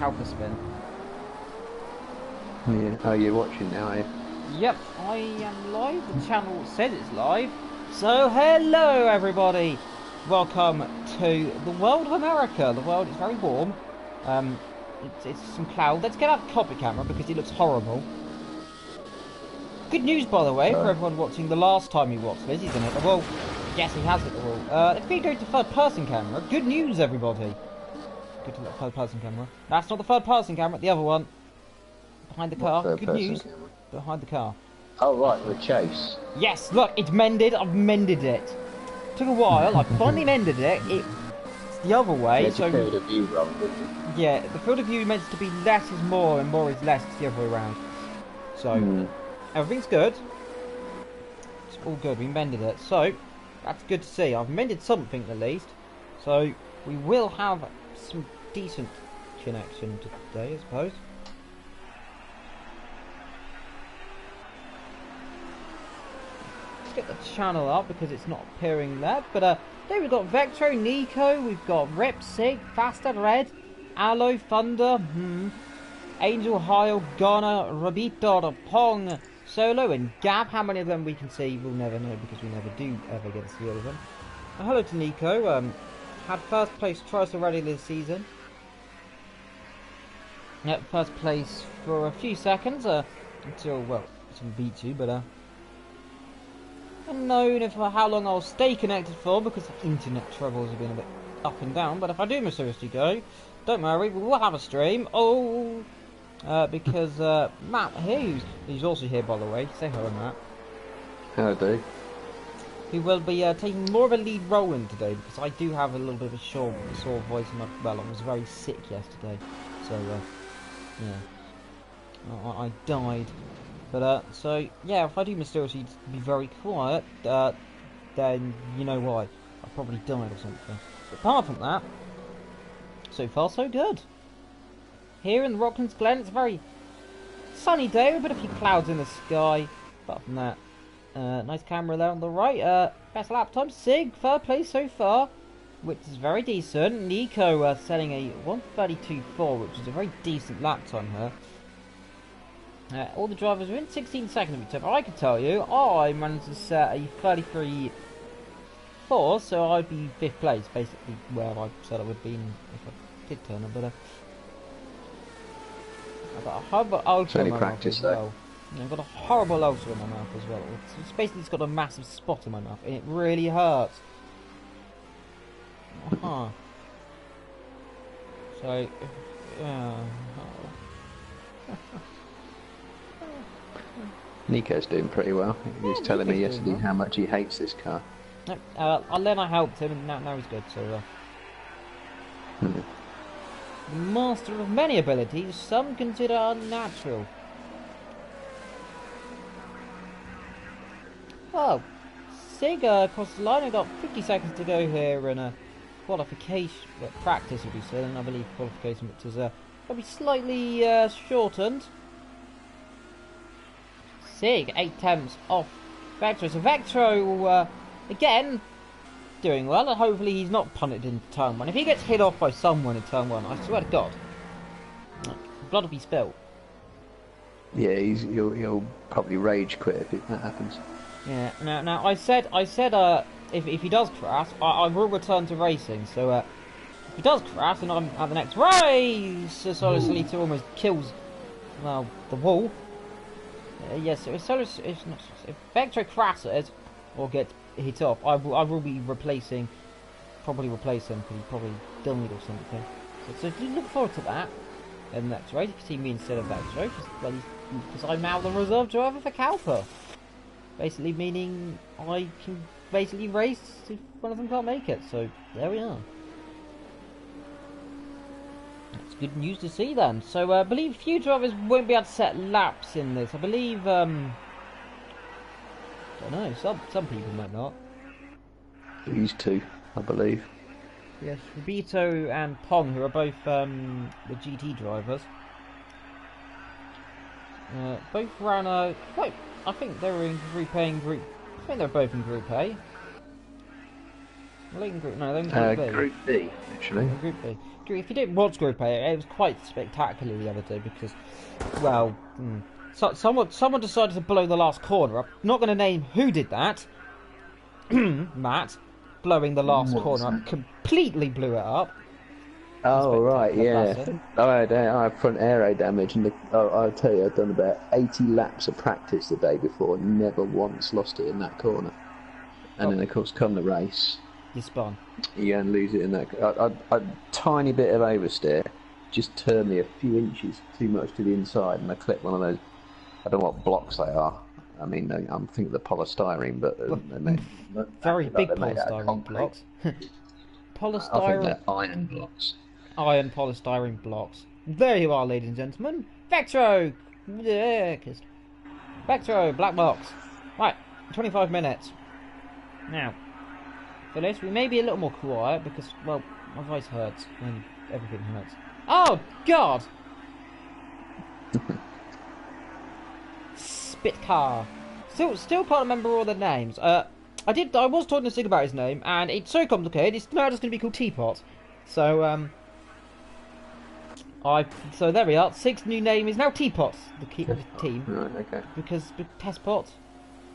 caliper spin. Oh, yeah. Oh, you're watching now, are you? Yep, I am live. The channel says it's live. So hello everybody. Welcome to the world of America. The world is very warm. It's some cloud. Let's get out the cockpit camera because it looks horrible. Good news, by the way, for everyone watching the last time he watched this. He's gonna hit the wall. Yes, he has hit the wall. Let's go to third-person camera. Good news, everybody. Go to the third-person camera. That's not the third-person camera. The other one. Behind the car. Good news. Camera? Behind the car. Oh, right, the chase. Yes, look, it's mended. I've mended it. Took a while. I finally mended it. It's the other way. So field of view wrong, didn't you? Yeah, the field of view is meant to be less is more and more is less. It's the other way around. So everything's good. It's all good. We mended it. So that's good to see. I've mended something at least. So we will have some decent connection today, I suppose. Get the channel up because it's not appearing there, but there we've got Vectro, Nico, we've got Rip, Sig, Faster, Red, Aloe, Thunder, Angel, Heil, Ghana, Rabito, Pong, Solo, and Gab. How many of them we can see, we'll never know because we never do ever get to see all of them. Hello to Nico, had first place twice already this season. Yep, first place for a few seconds, until, well, someone beat you, but unknown for how long I'll stay connected for because internet troubles have been a bit up and down. But if I do mysteriously go, don't worry, we will have a stream. Because Matt here, who's also here by the way, say hello Matt. How do? He will be taking more of a lead role in today because I do have a little bit of a sore voice in my, well, I was very sick yesterday, so yeah, I died. But, so, yeah, if I do mysteriously be very quiet, then you know why. I probably died or something. But apart from that, so far so good. Here in the Rocklands Glen, it's a very sunny day with a few clouds in the sky. Apart from that, nice camera there on the right. Best lap time, Sig, third place so far, which is very decent. Nico setting a 1:32.4, which is a very decent lap time here. All the drivers were in 16 seconds of each other. I can tell you, I managed to set a 33.4, so I'd be 5th place, basically where I said I would be if I did turn up. But I've got a horrible ulcer in my mouth as well. I've got a horrible ulcer in my mouth as well. It's basically got a massive spot in my mouth, and it really hurts. So, yeah. Nico's doing pretty well. He was telling me yesterday how much he hates this car. Then I helped him, and now he's good. So, the master of many abilities, some consider unnatural. Well, Sig across the line. I've got 50 seconds to go here in a qualification, practice, would be said, and I believe qualification, which is probably slightly shortened. Sig, 8 attempts off Vectro. So Vectro, again, doing well, and hopefully he's not punted in turn 1. If he gets hit off by someone in turn 1, I swear to God, blood will be spilt. Yeah, he'll probably rage quit if that happens. Yeah. Now I said, if he does crash, I will return to racing. So if he does crash, and I'm at the next race, so Solito almost kills, well, the wall. Yes, if Vectro crashes or gets hit off, I will be probably replace him because he probably died or something. So look forward to that in the next race. You can see me instead of Vectro because I'm now the reserve driver for Calper. Basically meaning I can basically race if one of them can't make it. So there we are. It's good news to see then. So I believe a few drivers won't be able to set laps in this. I believe I don't know, some people might not. These two, I believe. Yes, Rabito and Pong, who are both the GT drivers. Both ran a I think they were in Group A and Group. I think they're both in Group A. Leading group, no, they're in Group B. Group B, actually. Group B. If you didn't watch Group A, it was quite spectacular the other day because, well, someone decided to blow the last corner up. Not going to name who did that. Matt, blowing the last corner up, completely blew it up. Oh, right, yeah. I had front aero damage, and I'll tell you, I'd done about 80 laps of practice the day before, and never once lost it in that corner. And then, of course, come the race. You spun. You go and lose it in that. A tiny bit of oversteer just turned me a few inches too much to the inside, and I clipped one of those. I don't know what blocks they are. I mean, I'm thinking the polystyrene, but they're made, very big polystyrene blocks. Polystyrene. I think they're iron blocks. Iron polystyrene blocks. There you are, ladies and gentlemen. Vectro! Yeah, Vectro, black box. Right, 25 minutes. Now, for this, we may be a little more quiet because, well, my voice hurts and everything hurts. Oh, God! Spit car. Still can't remember all the names. I was talking to Sig about his name, and it's so complicated, it's now just going to be called Teapot. So, so there we are. Sig's new name is now Teapot. The team. Right, okay. Because test pot,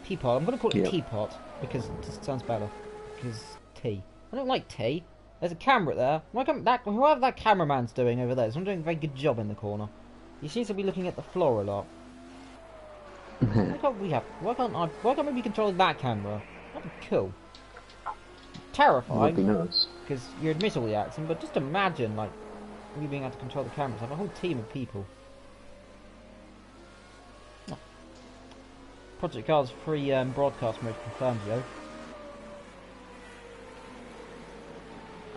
Teapot. I'm going to call it Teapot because it just sounds better. Because tea. I don't like tea. There's a camera there. Whoever that cameraman's doing over there is not doing a very good job in the corner. He seems to be looking at the floor a lot. Why can't we control that camera? That'd be cool. Terrifying. That'd be nice. Because you'd miss all the action, but just imagine, like, you being able to control the cameras. Have a whole team of people. Oh. Project Cars free broadcast mode confirmed, yo.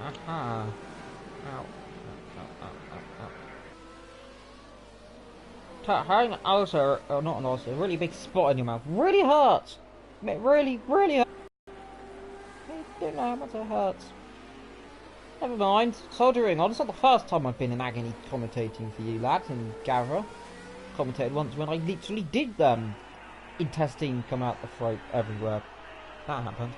Aha. Ow. Having an ulcer, or not an ulcer, a really big spot in your mouth really hurts. It really hurts. I don't know how much it hurts. Never mind, soldiering on. It's not the first time I've been in agony commentating for you lads in GAVRA. Commentated once when I literally did intestine come out the throat everywhere. That happened.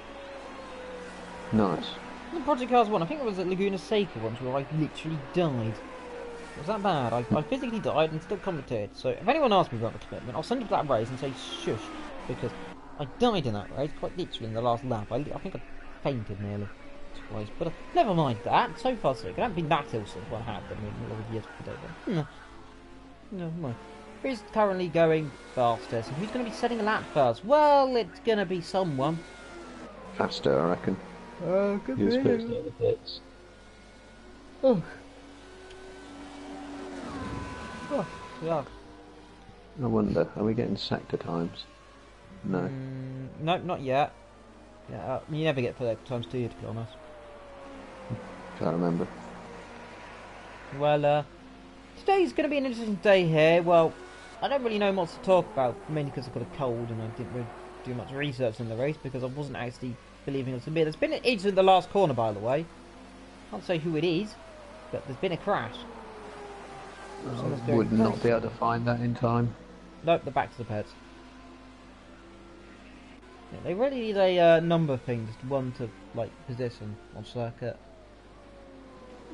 Nice. In Project Cars 1, I think it was at Laguna Seca once where I literally died. It was that bad. I physically died and still commentated. So if anyone asks me about the commitment, I'll send them to that race and say shush, because I died in that race, quite literally in the last lap. I think I fainted nearly twice, but never mind that. So far so good. I haven't been that ill since what happened in a lot of years ago. No, mind. Who's currently going fastest? And who's going to be setting a lap first? Well, it's going to be someone. Faster, I reckon. Good He was first at the pits. Oh, yeah. I wonder, are we getting sector times? No. No, not yet. Yeah, you never get sector times, do you, to be honest? Can't remember. Well, today's going to be an interesting day here. Well, I don't really know much to talk about, mainly because I've got a cold and I didn't really do much research in the race because I wasn't actually believing it to be. There's been an incident in the last corner, by the way. Can't say who it is, but there's been a crash. I would not be able to find that in time. Nope, they're back to the pits. Yeah, they really need a number thing, just one to like position on circuit.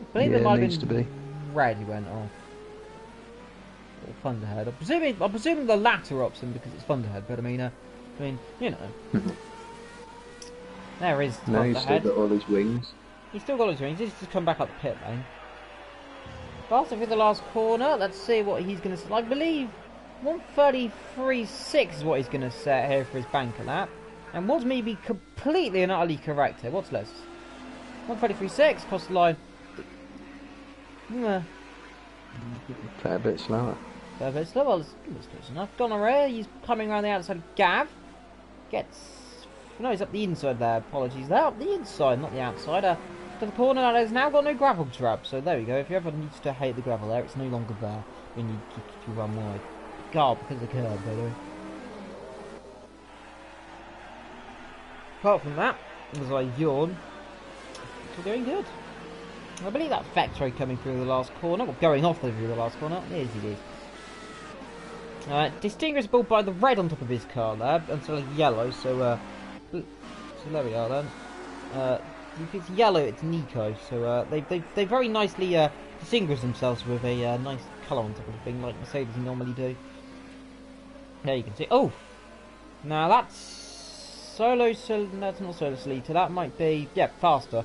I believe it might have been red he went off. Or Thunderhead. I'm presuming the latter option because it's Thunderhead, but I mean, you know. There is Thunderhead. No, he's still got all his wings. He's still got his wings. He's just come back up the pit lane. Faster through the last corner. Let's see what he's going to... I believe 133.6 is what he's going to set here for his banker lap. And was me be completely and utterly correct here. What's less? 133.6 across the line. Fair bit slower. Fair bit slower. Well, it's close enough. Gonorrhea, he's coming around the outside of Gav. No, he's up the inside there. Apologies. They're up the inside, not the outside. To the corner, now there's now got no gravel trap. So there we go. If you ever need to hate the gravel there, it's no longer there when you run wide. God, because of the curve, by the way. Apart from that, as I yawn, it's doing good. I believe that Vectro coming through the last corner, or going off through the last corner. Yes, it is. Distinguishable by the red on top of his car there, instead of yellow. So there we are then. If it's yellow, it's Nico. So they very nicely distinguish themselves with a nice colour on top of the thing, like Mercedes normally do. There you can see. Oh, now that's that's not Solo Solita. That might be faster.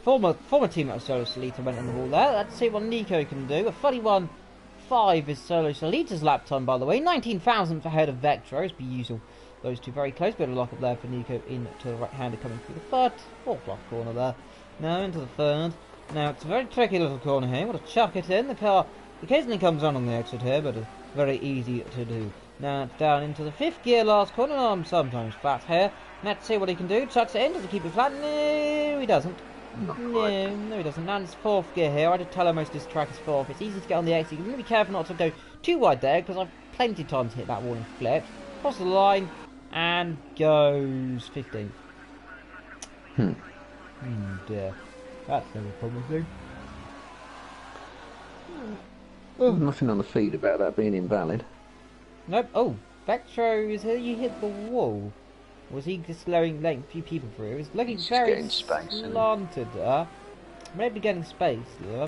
Former teammate of Solo Solita went in the wall there. Let's see what Nico can do. A 31.5 is Solo Solita's lap time, by the way. 19,000th ahead of Vectro. It's be usual. Those two very close. Bit of lock up there for Nico into the right-hander coming through the fourth block corner there. Now into the third. Now it's a very tricky little corner here. Want to chuck it in. The car occasionally comes on the exit here, but it's very easy to do. Now it's down into the 5th gear last corner. Sometimes flat here. Let's see what he can do. Chucks it in. Does he keep it flat? No, he doesn't. No, he doesn't. Now it's 4th gear here. I did tell him most of this track is 4th. It's easy to get on the exit. You can be careful not to go too wide there, because I've plenty of time to hit that wall and flip. Cross the line. And goes 15th. Dear. That's never promising. Nothing on the feed about that being invalid. Nope. Oh, Vectro is here. You hit the wall. Was he just letting a few people through? It was looking very slanted. Maybe getting space,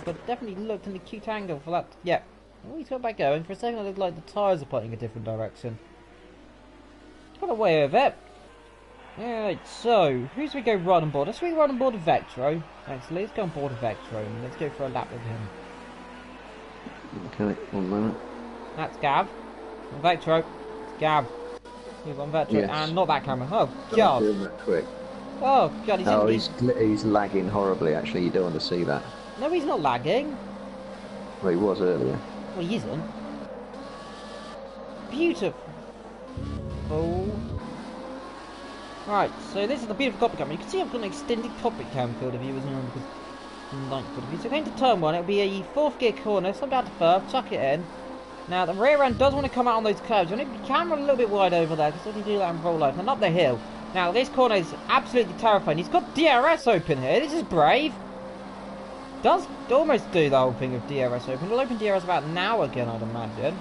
but definitely looked in a cute angle for that. Yeah. Oh, he's got back going. For a second, it looked like the tyres are pointing a different direction. Got away with it. Alright, so, who's we go run on board? Let's run on board of Vectro. Actually, let's go on board of Vectro and let's go for a lap with him. Okay, 1 moment. That's Gav. On Vectro. It's Gav. He's on Vectro. Yes. And not that camera. Oh, God. Doing that quick. Oh, God, he's lagging horribly, actually. You don't want to see that. No, he's not lagging. Well, he was earlier. Well, he isn't. Beautiful. Right, so this is the beautiful cockpit cam. You can see I've got an extended cockpit cam field of view as well, because from night field of view. So going to turn 1, it'll be a 4th gear corner, slide down to 3rd, chuck it in. Now the rear end does want to come out on those curves. You can run a little bit wide over there, because if you do that in roll life, and up the hill. Now this corner is absolutely terrifying. He's got DRS open here. This is brave. Does almost do the whole thing of DRS open. It'll open DRS about now again, I'd imagine.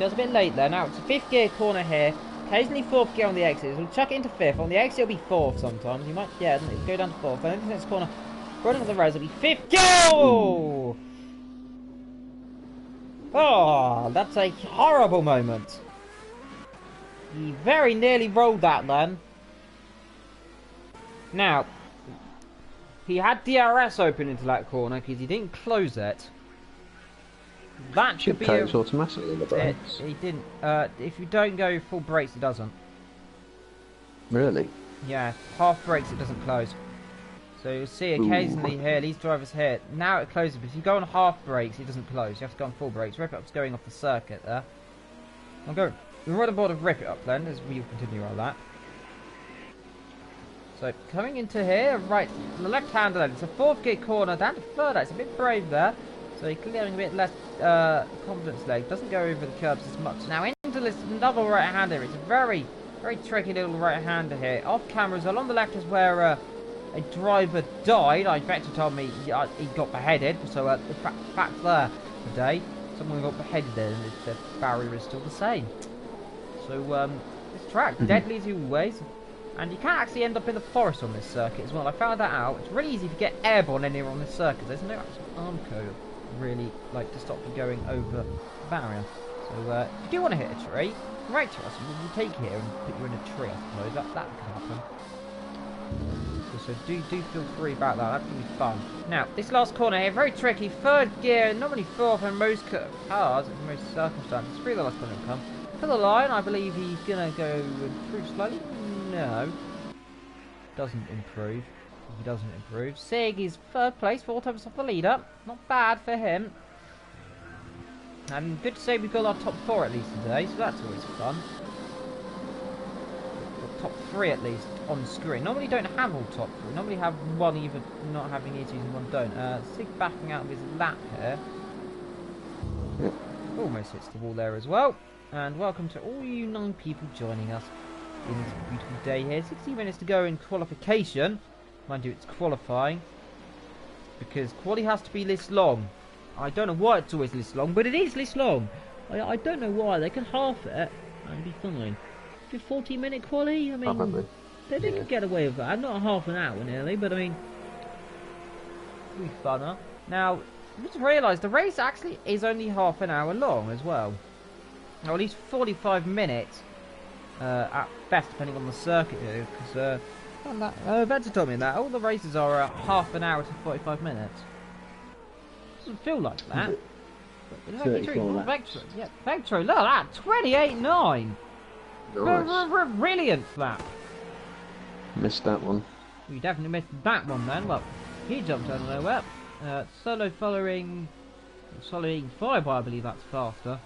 Does a bit late there. Now it's a 5th gear corner here. Occasionally 4th gear on the exit. We'll chuck it into 5th. On the exit it'll be 4th sometimes. You might, it'll go down to 4th. And then the next corner, running on the res, it'll be 5th gear. Oh, that's a horrible moment. He very nearly rolled that then. Now, he had DRS open into that corner because he didn't close it. That should be automatically in the brakes. He didn't. If you don't go full brakes, it doesn't. Really? Yeah, half brakes it doesn't close. So you'll see occasionally here, these drivers here. Now it closes, but if you go on half brakes, it doesn't close. You have to go on full brakes. Rip It Up's going off the circuit there. I'll go. We're right aboard of Rip It Up then, as we continue on that. So coming into here, right, the left-hander then. It's a 4th gear corner down to 3rd. It's a bit brave there. So you're clearing a bit less confidence leg. Doesn't go over the curbs as much. Now into this another right-hander. It's a very, very tricky little right-hander here. Off cameras along the left is where a driver died. In fact, he told me he got beheaded. So the fact there today, someone got beheaded there, and the barrier is still the same. So this track, deadly as always. And you can actually end up in the forest on this circuit as well. I found that out. It's really easy to get airborne anywhere on this circuit. There's no actual arm code really to stop you going over the barrier. So if you do want to hit a tree, write to us and we'll take you here and put you in a tree, I suppose. That could happen. So do feel free about that. That could be fun. Now this last corner here, very tricky. 3rd gear, normally 4th in most cars, in most circumstances. Through the last corner will come. To the line, I believe he's gonna go improve slightly. No, doesn't improve. He doesn't improve. Sig is 3rd place, 4 times off the leader. Not bad for him. And good to say we've got our top 4 at least today, so that's always fun. Got top 3 at least on screen. Normally don't have all top 3. Normally have one either not having issues and one don't. Sig backing out of his lap here. Almost hits the wall there as well. And welcome to all you 9 people joining us in this beautiful day here. 60 minutes to go in qualification. Mind you, it's qualifying. Because quali has to be this long. I don't know why it's always this long, but it is this long. I don't know why. They can half it and be fine. Do 40-minute quali? I mean, they could get away with that. Not half an hour nearly, but I mean, it'd be funner. Now, I just realised the race actually is only half an hour long as well. Or at least 45 minutes at best, depending on the circuit, because Vector told me that all the races are half an hour to 45 minutes. Doesn't feel like that. But it's actually true. Vector, yeah, Vector, look at that, 28.9. Nice. Brilliant flap. Missed that one. You definitely missed that one then. Well, he jumped out of nowhere. Solo following Fireball, I believe that's faster.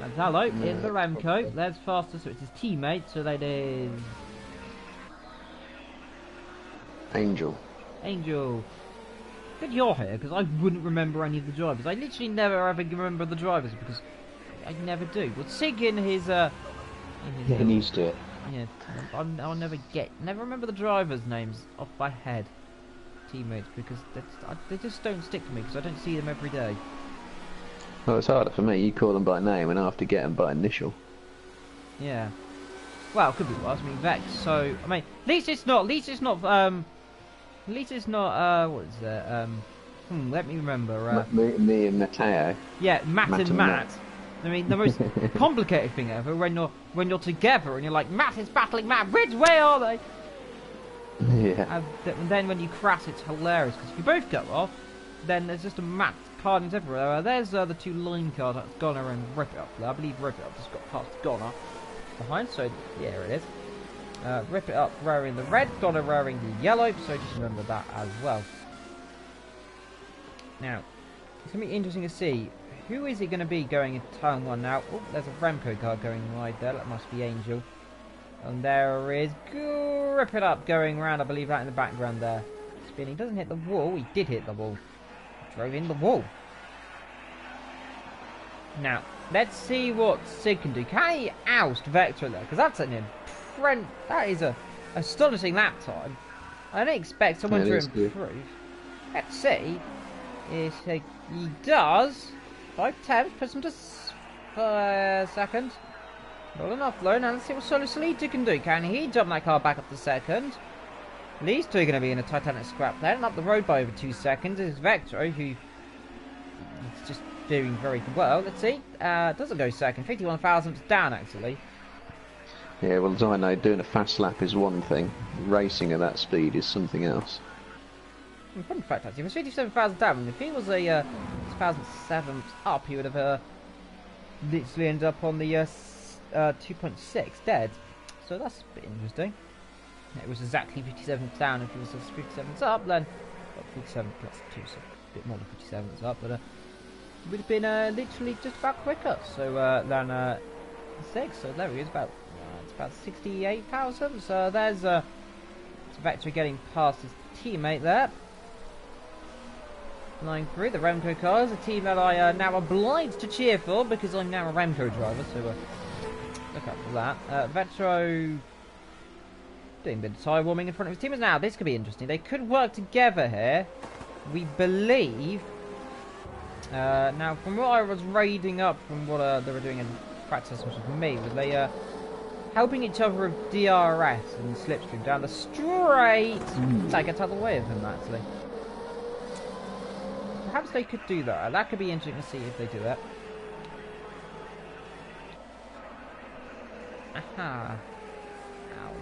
And hello, in the Remco. There's faster, so it's his teammate. So that is Angel. Good you're here, because I wouldn't remember any of the drivers. I literally never ever remember the drivers because I never do. But Sig in his He needs to it. Yeah, I'll never remember the drivers' names off by head. Teammates, because they just don't stick to me because I don't see them every day. Well, it's harder for me. You call them by name, and I have to get them by initial. Yeah. Well, it could be worse. I mean, Vex. So I mean, at least it's not. What is it? Let me remember. Me and Matteo. Yeah, Matt and Matt. I mean, the most complicated thing ever when you're together and you're like, Matt is battling Matt. Which way are they? Yeah. And then when you crash, it's hilarious because if you both go off, then there's just a Matt card everywhere. There's the two line cards. That's Goner and Rip It Up. I believe Rip It Up just got past Goner behind. So yeah, it is. Rip It Up wearing the red, Goner wearing the yellow. So just remember that as well. Now, it's gonna be interesting to see. Who is it going to be going into turn 1 now? Oh, there's a Remco car going wide there. That must be Angel. And there is Rip It Up going around. I believe that in the background there. Spinning. Doesn't hit the wall. He did hit the wall. Drove in the wall. Now, let's see what Sig can do. Can he oust Vector there? Because that's an that is a astonishing lap time. I don't expect someone to improve. Good. Let's see if he does. 5 attempts, puts him to second. Not enough though. Now let's see what Solo Solita can do. Can he jump that car back up to second? These two are going to be in a Titanic scrap there, and up the road by over 2 seconds is Vectro, who is just doing very well. Let's see. Doesn't go second. 51 thousandths down actually. Yeah, well, as I know, doing a fast lap is one thing. Racing at that speed is something else. Fun fact actually, if it was 57,000 down, if he was a 1,007 up, he would have literally ended up on the 2.6 dead. So that's a bit interesting. It was exactly 57 down. If he was 57 up, then 57 plus 2, so a bit more than 57 up, but it would have been literally just about quicker. So than 6. So there he is, it's about 68,000. So there's Vector getting past his teammate there. Flying through the Remco cars, a team that I now obliged to cheer for because I'm now a Remco driver, so look out for that. Vetro doing a bit of tyre warming in front of his teammates. Now, this could be interesting. They could work together here, we believe. Now, from what I was reading up from what they were doing in practice with me, was they helping each other with DRS and slipstream down the straight. So I get out of the way of him, actually. Perhaps they could do that. That could be interesting to see if they do that. Aha. Ow.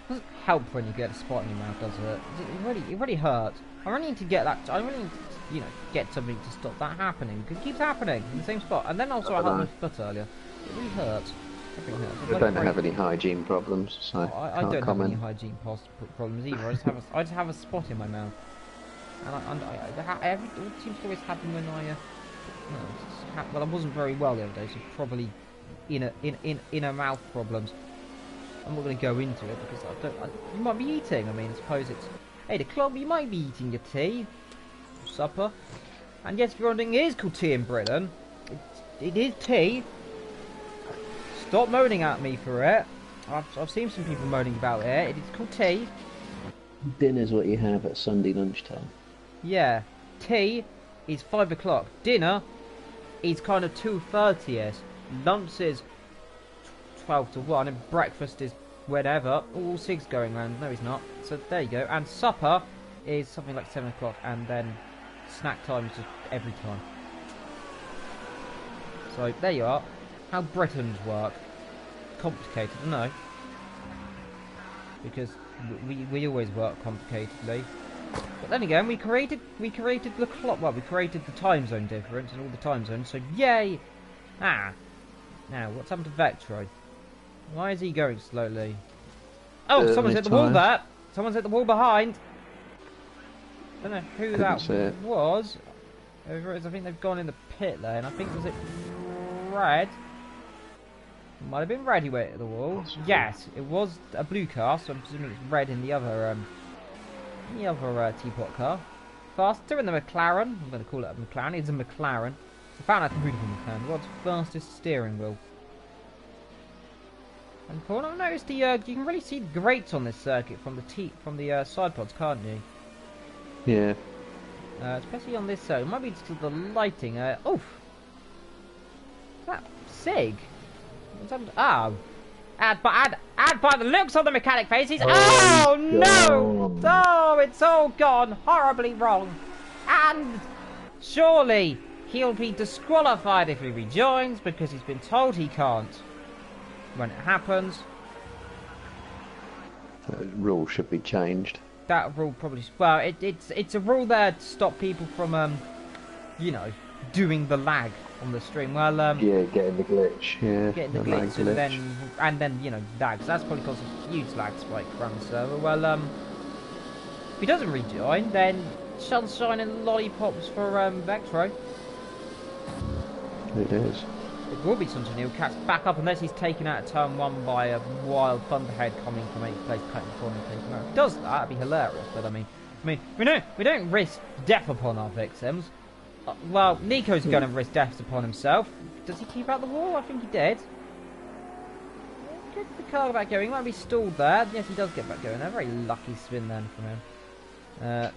Doesn't help when you get a spot in your mouth, does it? It really hurts. I really need to get that. I really need to, get something to stop that happening because it keeps happening in the same spot. And then also I hurt my foot earlier. It really hurts. I don't have any hygiene problems, so I don't have any hygiene problems either. I just have a spot in my mouth, and it seems to always happen when well, I wasn't very well the other day, so probably inner mouth problems. I'm not going to go into it because you might be eating. I mean, I suppose it's 8 o'clock. You might be eating your tea, supper, and yes, if you're wondering, it is called tea in Britain. It is tea. Stop moaning at me for it. I've seen some people moaning about it. It is called tea. Dinner's what you have at Sunday lunchtime. Yeah. Tea is 5 o'clock. Dinner is kind of 2:30ish. Lunch is 12 to 1, and breakfast is whenever. All Sig's going round. No, he's not. So there you go. And supper is something like 7 o'clock, and then snack time is just every time. So there you are. How Britons work. Complicated, no. Because we always work complicatedly. But then again, we created the clock. Well, we created the time zone difference and all the time zones. So yay! Ah. Now, what's happened to Vectro? Why is he going slowly? Oh, someone's hit the wall there. Someone's hit the wall behind. I don't know who that was. I think they've gone in the pit there, and I think was it Red. It might have been Red who went at the wall. Yes, it was a blue car, so I'm presuming it's Red in the other teapot car. Faster in the McLaren. I'm going to call it a McLaren. It's a McLaren. I found out the beautiful McLaren. What's fastest steering wheel? And I've noticed you can really see the grates on this circuit from the side pods, can't you? Yeah. Especially on this circuit. It might be just the lighting. Oof. Is that Sig? What's happened? Oh. And by the looks of the mechanic faces. Oh no! Oh, it's all gone horribly wrong. And surely he'll be disqualified if he rejoins because he's been told he can't. When it happens, that rule should be changed. That rule probably. Well, it's a rule there to stop people from you know, doing the lag on the stream. Well, yeah, getting the glitch. Yeah, getting the glitch, and then you know, lags. That's probably caused a huge lag spike around the server. Well, if he doesn't rejoin, then sunshine and lollipops for Vectro. It is. It will be sunshine. He'll catch back up unless he's taken out of turn 1 by a wild thunderhead coming from 8th place, cutting the corner and taking him out. If he does that, that'd be hilarious. But I mean, we don't risk death upon our victims. Well, Nico's going to risk death upon himself. Does he keep out the wall? I think he did. Get the car back going. He might be stalled there. Yes, he does get back going. A very lucky spin then from him.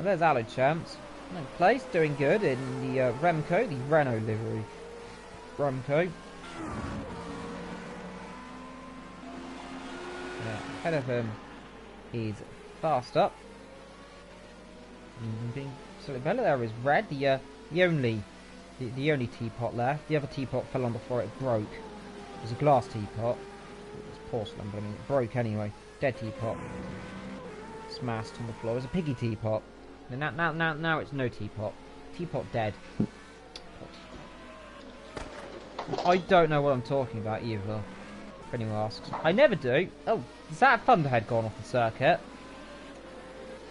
There's Aloe Champs. Ninth place, doing good in the Remco, the Renault livery. Remco. Ahead of him is Faster. Being slightly better there is Red, the only teapot left. The other teapot fell on the floor, it broke. It was a glass teapot. It was porcelain, but I mean it broke anyway. Dead teapot. Smashed on the floor. It was a piggy teapot. And now it's no teapot. Teapot dead. I don't know what I'm talking about either, if anyone asks. I never do. Oh, is that a thunderhead gone off the circuit?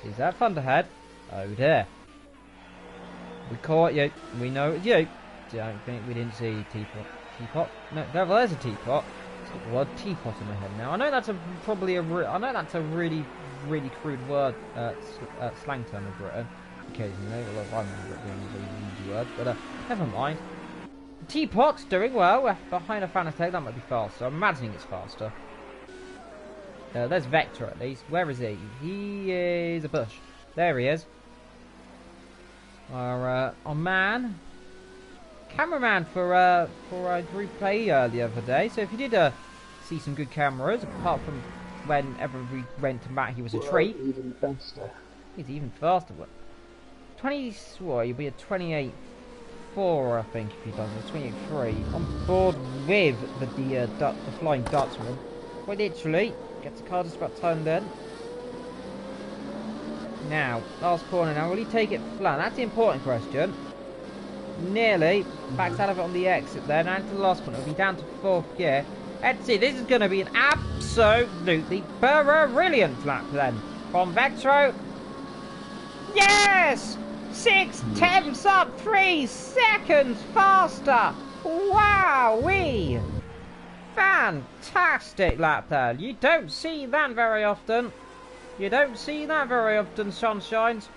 Is that Thunderhead? Oh dear. We caught you. We know it's you. Don't think we didn't see teapot. Teapot? No, there's a teapot. It's got the word teapot in my head now. I know that's a really crude word, slang term in Britain. Occasionally, although I remember it being a easy word, but never mind. The teapot's doing well. Behind a Fanatec, that might be faster. I'm imagining it's faster. There's Vector at least. Where is he? He is a bush. There he is. Our man, cameraman for group play the other day. So if you did see some good cameras, apart from whenever we went to Matt, he was a treat. Even faster. He's even faster. What? 20. What? You'll be a 28.4, I think, if he does it. 28.3. On board with the Flying Dutchman. Quite literally. Gets the car just about turned in. Now, last corner now. Will he take it flat? That's the important question. Nearly. Backs out of it on the exit there. Now into the last corner. It'll be down to 4th gear. Let's see. This is going to be an absolutely brilliant lap then. From Vectro. Yes! 6 tenths up. 3 seconds faster. Wowee! Fantastic lap there. You don't see that very often. You don't see that very often, Sunshines.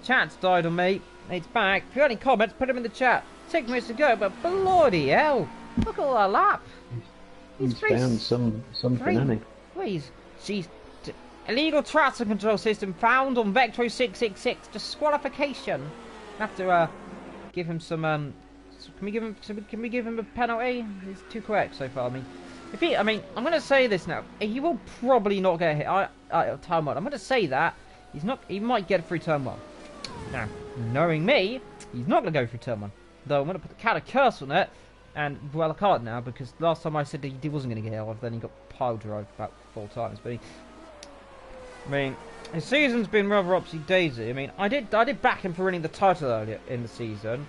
Chat's died on me. It's back. If you got any comments, put them in the chat. 6 minutes to go, but bloody hell. Look at all that lap. He's found something, hasn't he? She's illegal traction control system found on Vectro 666. Disqualification. Have to give him some So can we give him a penalty? He's too correct so far. I mean, I'm going to say this now. He will probably not get hit. Turn 1. I'm going to say that he's not. He might get through turn 1. Now, knowing me, he's not going to go through turn 1. Though I'm going to put the cat a curse on it, and well, I can't now because last time I said that he wasn't going to get hit, then he got pile drive about 4 times. But I mean, his season's been rather upsy daisy. I mean, I did back him for winning the title earlier in the season,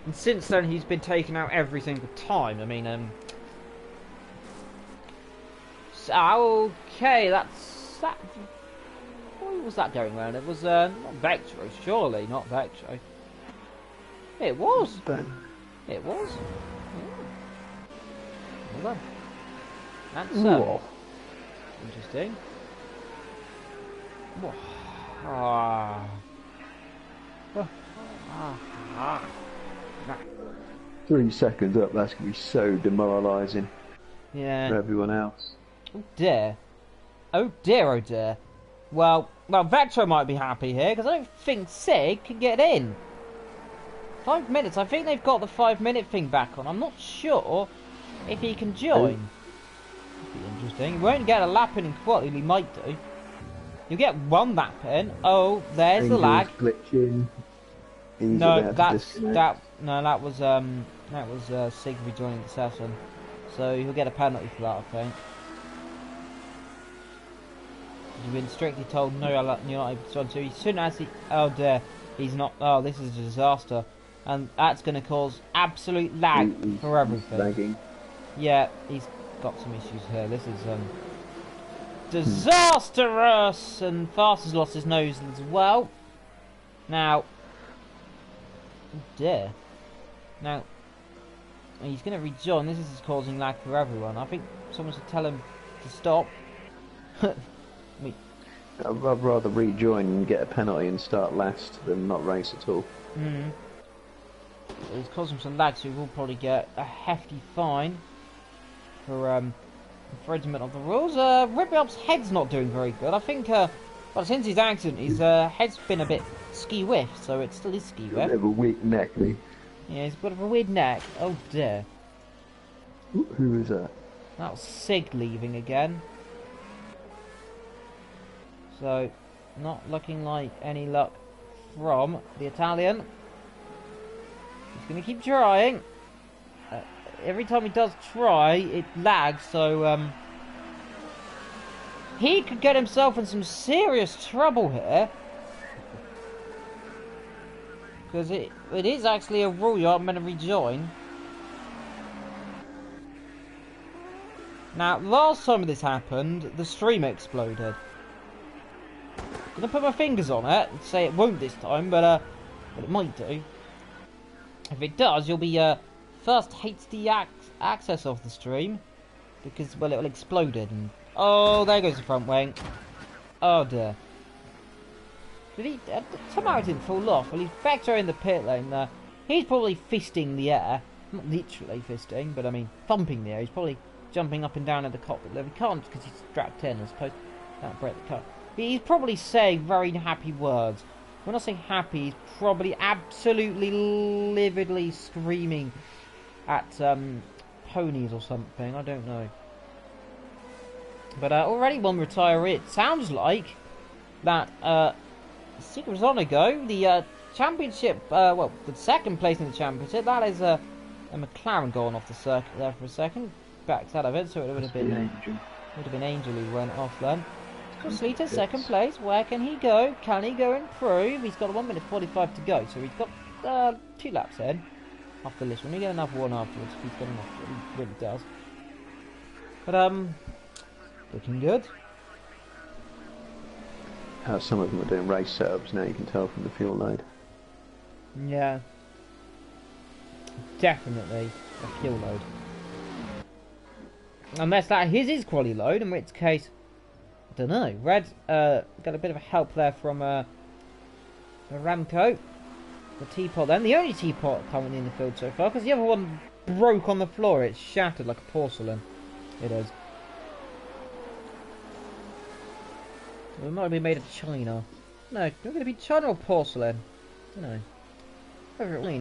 and since then he's been taken out every single time. I mean, so, okay, that's that. What was that going around? It was not Vectro, surely not Vectro. It was. It was. Yeah. Well done. That's interesting. Ah. 3 seconds up, that's going to be so demoralising for everyone else. Oh dear. Oh dear, oh dear. Well, Vectro might be happy here, because I don't think Sig can get in. 5 minutes, I think they've got the 5-minute thing back on. I'm not sure if he can join. That'd be interesting. He won't get a lap in quality, he might do. You'll get 1 lap in. Oh, there's the lag. Glitching. No, that was Sig rejoining the session. So he'll get a penalty for that, I think. You've been strictly told no, you're not able to join. So he shouldn't actually. Oh dear, he's not. Oh, this is a disaster, and that's going to cause absolute lag for everything. Lagging. Yeah, he's got some issues here. This is disastrous, and Fast has lost his nose as well. Now, oh dear. Now, he's going to rejoin. This is causing lag for everyone. I think someone should tell him to stop. I'd rather rejoin and get a penalty and start last than not race at all. It's causing some lag, so he will probably get a hefty fine for infringement of the rules. Ripyup's head's not doing very good. I think, well, since his accident, his head's been a bit ski-whiff, so it still is ski-whiff. A bit of a weak neck, me. Yeah, he's got a weird neck. Oh dear. Who is that? That was Sig leaving again. So, not looking like any luck from the Italian. He's going to keep trying. Every time he does try, it lags, so he could get himself in some serious trouble here. Because it is actually a rule you're meant to rejoin. Now, last time this happened, the stream exploded. I'm gonna put my fingers on it and say it won't this time, but it might do. If it does, you'll be first HD access of the stream because, well, it'll explode it. And oh, there goes the front wing. Oh dear. Did he? Somehow it didn't fall off. Well, he's back there in the pit lane. He's probably fisting the air, not literally fisting, but I mean thumping the air. He's probably jumping up and down at the cockpit level. He can't because he's strapped in. I suppose that break the car. He's probably saying very happy words. When I say happy, he's probably absolutely lividly screaming at ponies or something. I don't know. But already one retiree. It sounds like that Secret Honogo, the championship, well, the second place in the championship, that is a McLaren going off the circuit there for a second. Backed out of it, so it would have been Angel who went off then. Sleater, second place. Where can he go? Can he go improve? He's got 1 minute 45 to go, so he's got 2 laps in after this one. He get another one afterwards. He's got enough. He really does. But looking good. Some of them are doing race setups now. You can tell from the fuel load. Yeah, definitely a fuel load. Unless that his quality load, in which case. I don't know. Red got a bit of a help there from Ramco. The teapot then. The only teapot currently in the field so far, because the other one broke on the floor. It's shattered like a porcelain. It is. It might be made of China. No, it's going to be China or porcelain. I don't know. Whatever it means.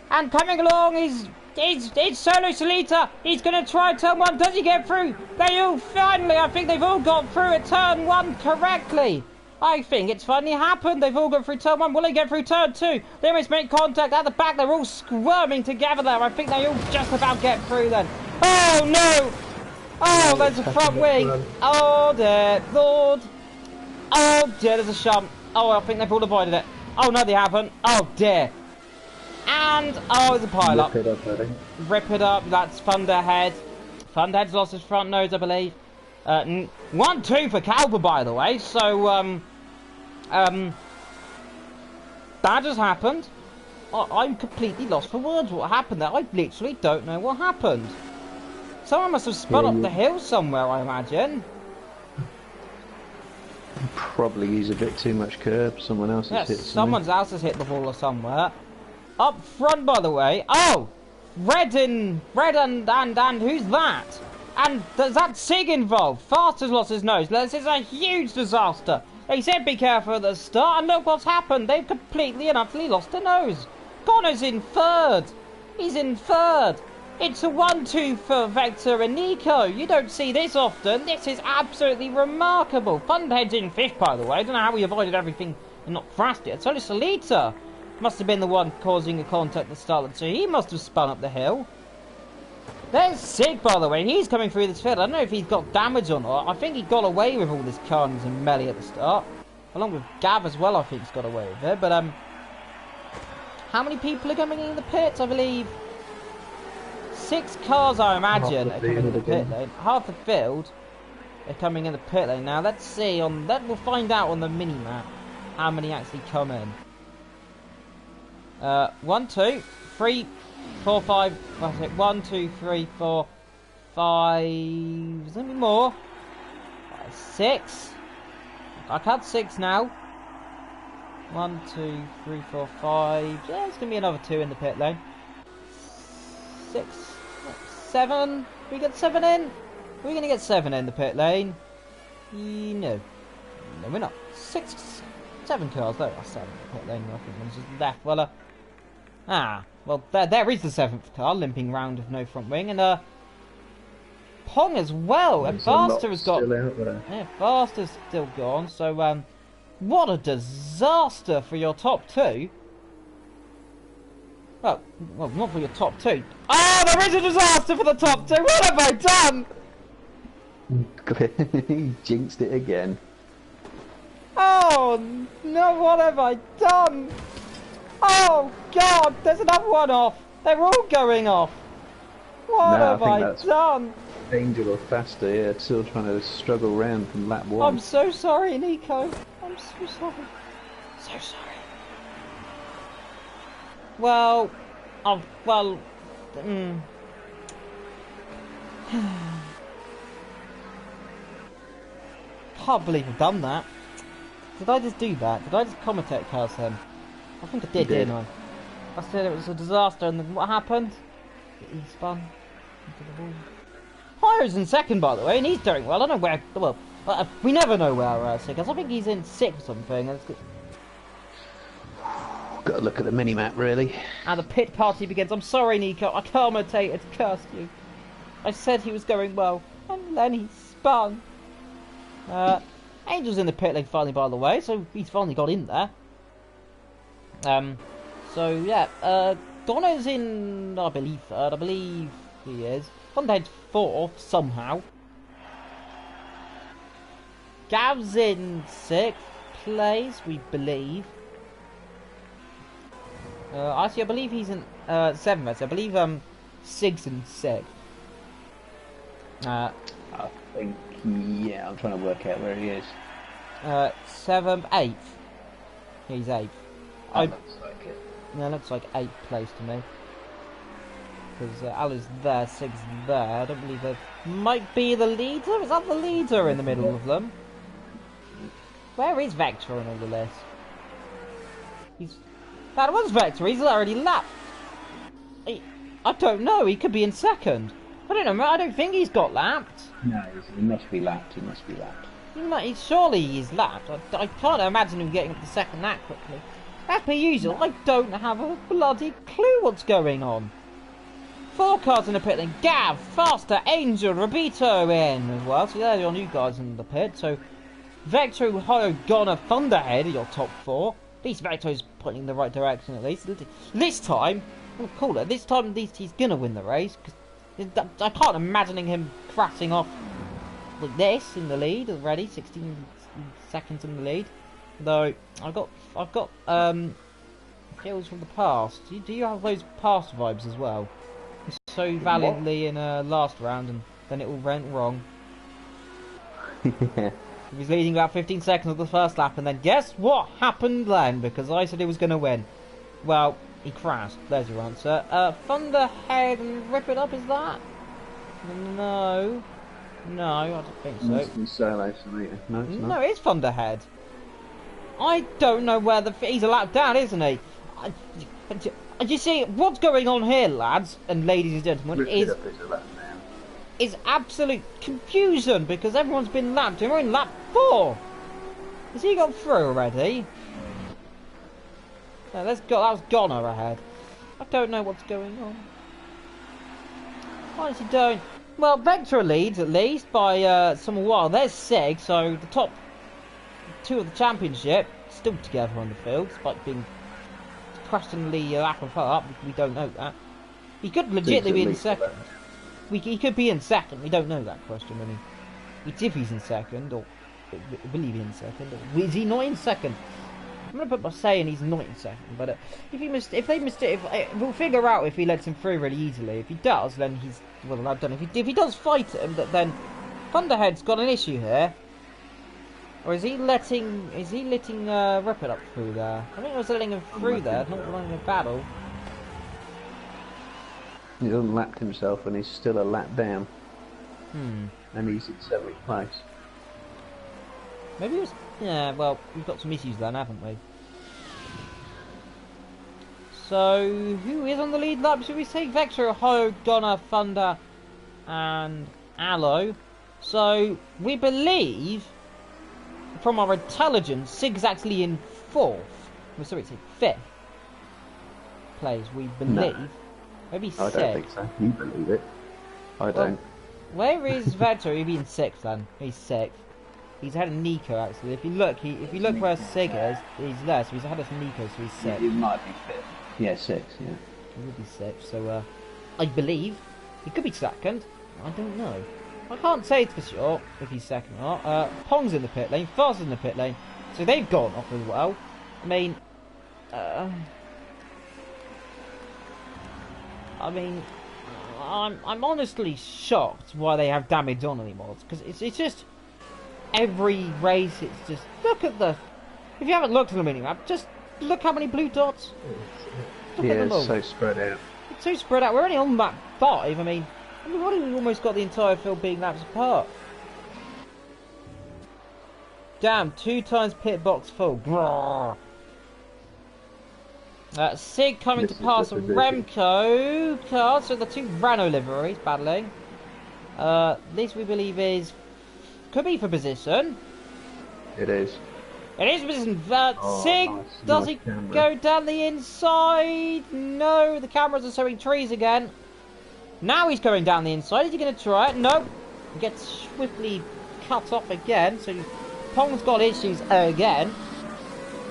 And coming along is Solo Solita. He's going to try turn 1. Does he get through? They all finally, I think they've all got through at turn 1 correctly. I think it's finally happened. They've all got through turn 1. Will they get through turn 2? They almost make contact at the back. They're all squirming together there. I think they all just about get through then. Oh no! Oh, there's a front wing. Oh dear, Lord. Oh dear, there's a shunt. Oh, I think they've all avoided it. Oh no, they haven't. Oh dear. And oh, there's a pile up. Rip it up, buddy. Rip it up. That's Thunderhead. Thunderhead's lost his front nose, I believe. 1-2 for Calver, by the way. So that just happened. I'm completely lost for words. What happened there? I literally don't know what happened. Someone must have spun up the hill somewhere, I imagine. Probably use a bit too much curb. Someone else has hit something. Someone else has hit the ball or somewhere. Up front, by the way. Oh, red and who's that? And there's that Sig involved. Fast has lost his nose. This is a huge disaster. They said be careful at the start, and look what's happened. They've completely and utterly lost their nose. Connor's in third. He's in third. It's a 1-2 for Vector and Nico. You don't see this often. This is absolutely remarkable. Thunderhead's in fifth, by the way. I don't know how he avoided everything and not thrashed it. So Solita must have been the one causing a contact at the start. So he must have spun up the hill. There's Sig, by the way. He's coming through this field. I don't know if he's got damage or not. I think he got away with all this carnage and melee at the start. Along with Gav as well, I think he's got away with it. But, how many people are coming in the pits? I believe 6 cars, I imagine, are coming in the pit lane. Half the field are coming in the pit lane. Now, let's see. We'll find out on the mini-map how many actually come in. 1, 2, 3, 4, 5. What's it? 1, 2, 3, 4, 5. Is there any more? 6. I count 6 now. 1, 2, 3, 4, 5. Yeah, there's gonna be another 2 in the pit lane. 6, 7. We get 7 in. We're gonna get 7 in the pit lane. No, we're not. 6, 7 cars. There are 7 in the pit lane. I think one's just left. Well, well, there is the 7th car limping round with no front wing, and Pong as well. And Faster has got. Yeah, Faster's still gone. So what a disaster for your top 2. Well, not for your top 2. Oh, there is a disaster for the top 2. What have I done? He jinxed it again. Oh no! What have I done? Oh God! There's another one off. They're all going off. What have I done? Angel or Faster, yeah, still trying to struggle round from lap 1. I'm so sorry, Nico. I'm so sorry. So sorry. Well, can't believe I've done that. Did I just do that? Did I just commentate curse him? I think I did, didn't I? I said it was a disaster, and then what happened? He spun into the wall. Pyro's in second, by the way, and he's doing well. I don't know where. Well, we never know where Sig is. I think he's in 6th or something. Got to look at the mini-map, really. And the pit party begins. I'm sorry, Nico. I commentated, cursed you. I said he was going well, and then he spun. Angel's in the pit lane finally, by the way, so he's finally got in there. So yeah, Donna's in, I believe, 3rd. I believe he is. Thunderhead's 4th somehow. Gav's in 6th place, we believe. Actually, I believe he's in 7th. I believe Sig's in 6th. I think, yeah, I'm trying to work out where he is. 7th, 8th. He's 8th. Looks like it. Yeah, looks like 8th place to me. Because Ali's there, Sig's there. I don't believe that might be the leader. Is that the leader in the middle of them? Where is Vector in all of this? That was Vector. He's already lapped. I don't know. He could be in 2nd. I don't know. I don't think he's got lapped. No, he must be lapped. He must be lapped. Surely he's lapped. I can't imagine him getting up the 2nd that quickly. as per usual, I don't have a bloody clue what's going on. 4 cars in the pit lane. Gav, Faster, Angel, Robito in as well. So there's your new guys in the pit. So Vector, Ohio, Goner, Thunderhead are your top 4. At least Vector's pointing in the right direction at least. This time, we'll call it. This time at least he's gonna win the race. Cause I can't imagine him crashing off like this in the lead already. 16 seconds in the lead. Though I've got feels from the past. Do you have those past vibes as well? So valiantly in last round, and then it all went wrong. Yeah. He was leading about 15 seconds of the first lap, and then guess what happened then? Because I said he was going to win. Well, he crashed. There's your answer. Thunderhead and Rip It Up, is that? No. No, I don't think so. No, it's not. No, it's Thunderhead. I don't know where he's a lap down, isn't he? You see, what's going on here, lads and ladies and gentlemen, is absolute confusion because everyone's been lapped. We're in lap 4. Has he got through already? No, that was Goner ahead. I don't know what's going on. Why is he doing? Well, Vector leads at least by some while. There's Sig, so the top 2 of the championship still together on the field, despite being questionably a lap apart. We don't know that. He could legitimately be in second. He could be in second. We don't know that question. I mean, it's if he's in second, or will he be in second, or is he not in second? I'm gonna put by saying he's not in second, but we'll figure out if he lets him through really easily. If he does, then he's well. I've done. If he does fight him, then Thunderhead's got an issue here. Or is he letting Rip It Up through there? I think I was letting him through there, not letting him battle. He hasn't lapped himself and he's still a lap down. Hmm. And he's in 7th place. Maybe it was... Yeah, well, we've got some issues then, haven't we? So, who is on the lead lap? Should we say Vector, Ohio, Goner, Thunder, and Aloe? So, we believe... From our intelligence, Sig's actually in 4th. Well, sorry, it's in 5th place, we believe. No. Maybe 6th. I don't think so. You believe it. I don't. Where is Vector? He'd be in 6th then. He's 6th. He's ahead of Nico actually. If you look where Sig is, he's there. So he's ahead of Nico, so he's 6th. It might be 5th. Yeah, 6th. Yeah. He would be 6th. So I believe he could be 2nd. I don't know. I can't say for sure if he's 2nd or not. Pong's in the pit lane, Faster's in the pit lane, so they've gone off as well. I mean, I'm honestly shocked why they have damage on anymore. Because it's just every race. It's just look at the. If you haven't looked at the minimap, just look how many blue dots. Look at them all. It's so spread out. It's so spread out. We're only on map 5. I mean. We've almost got the entire field being laps apart. Damn, 2 times pit box full. Sig coming to pass a Remco car, so the 2 Renault liveries battling. This we believe could be for position. It is. It is position. Sig, does he go down the inside? No, the cameras are showing trees again. Now he's going down the inside. Is he going to try it? Nope. He gets swiftly cut off again. So Pong's got issues again.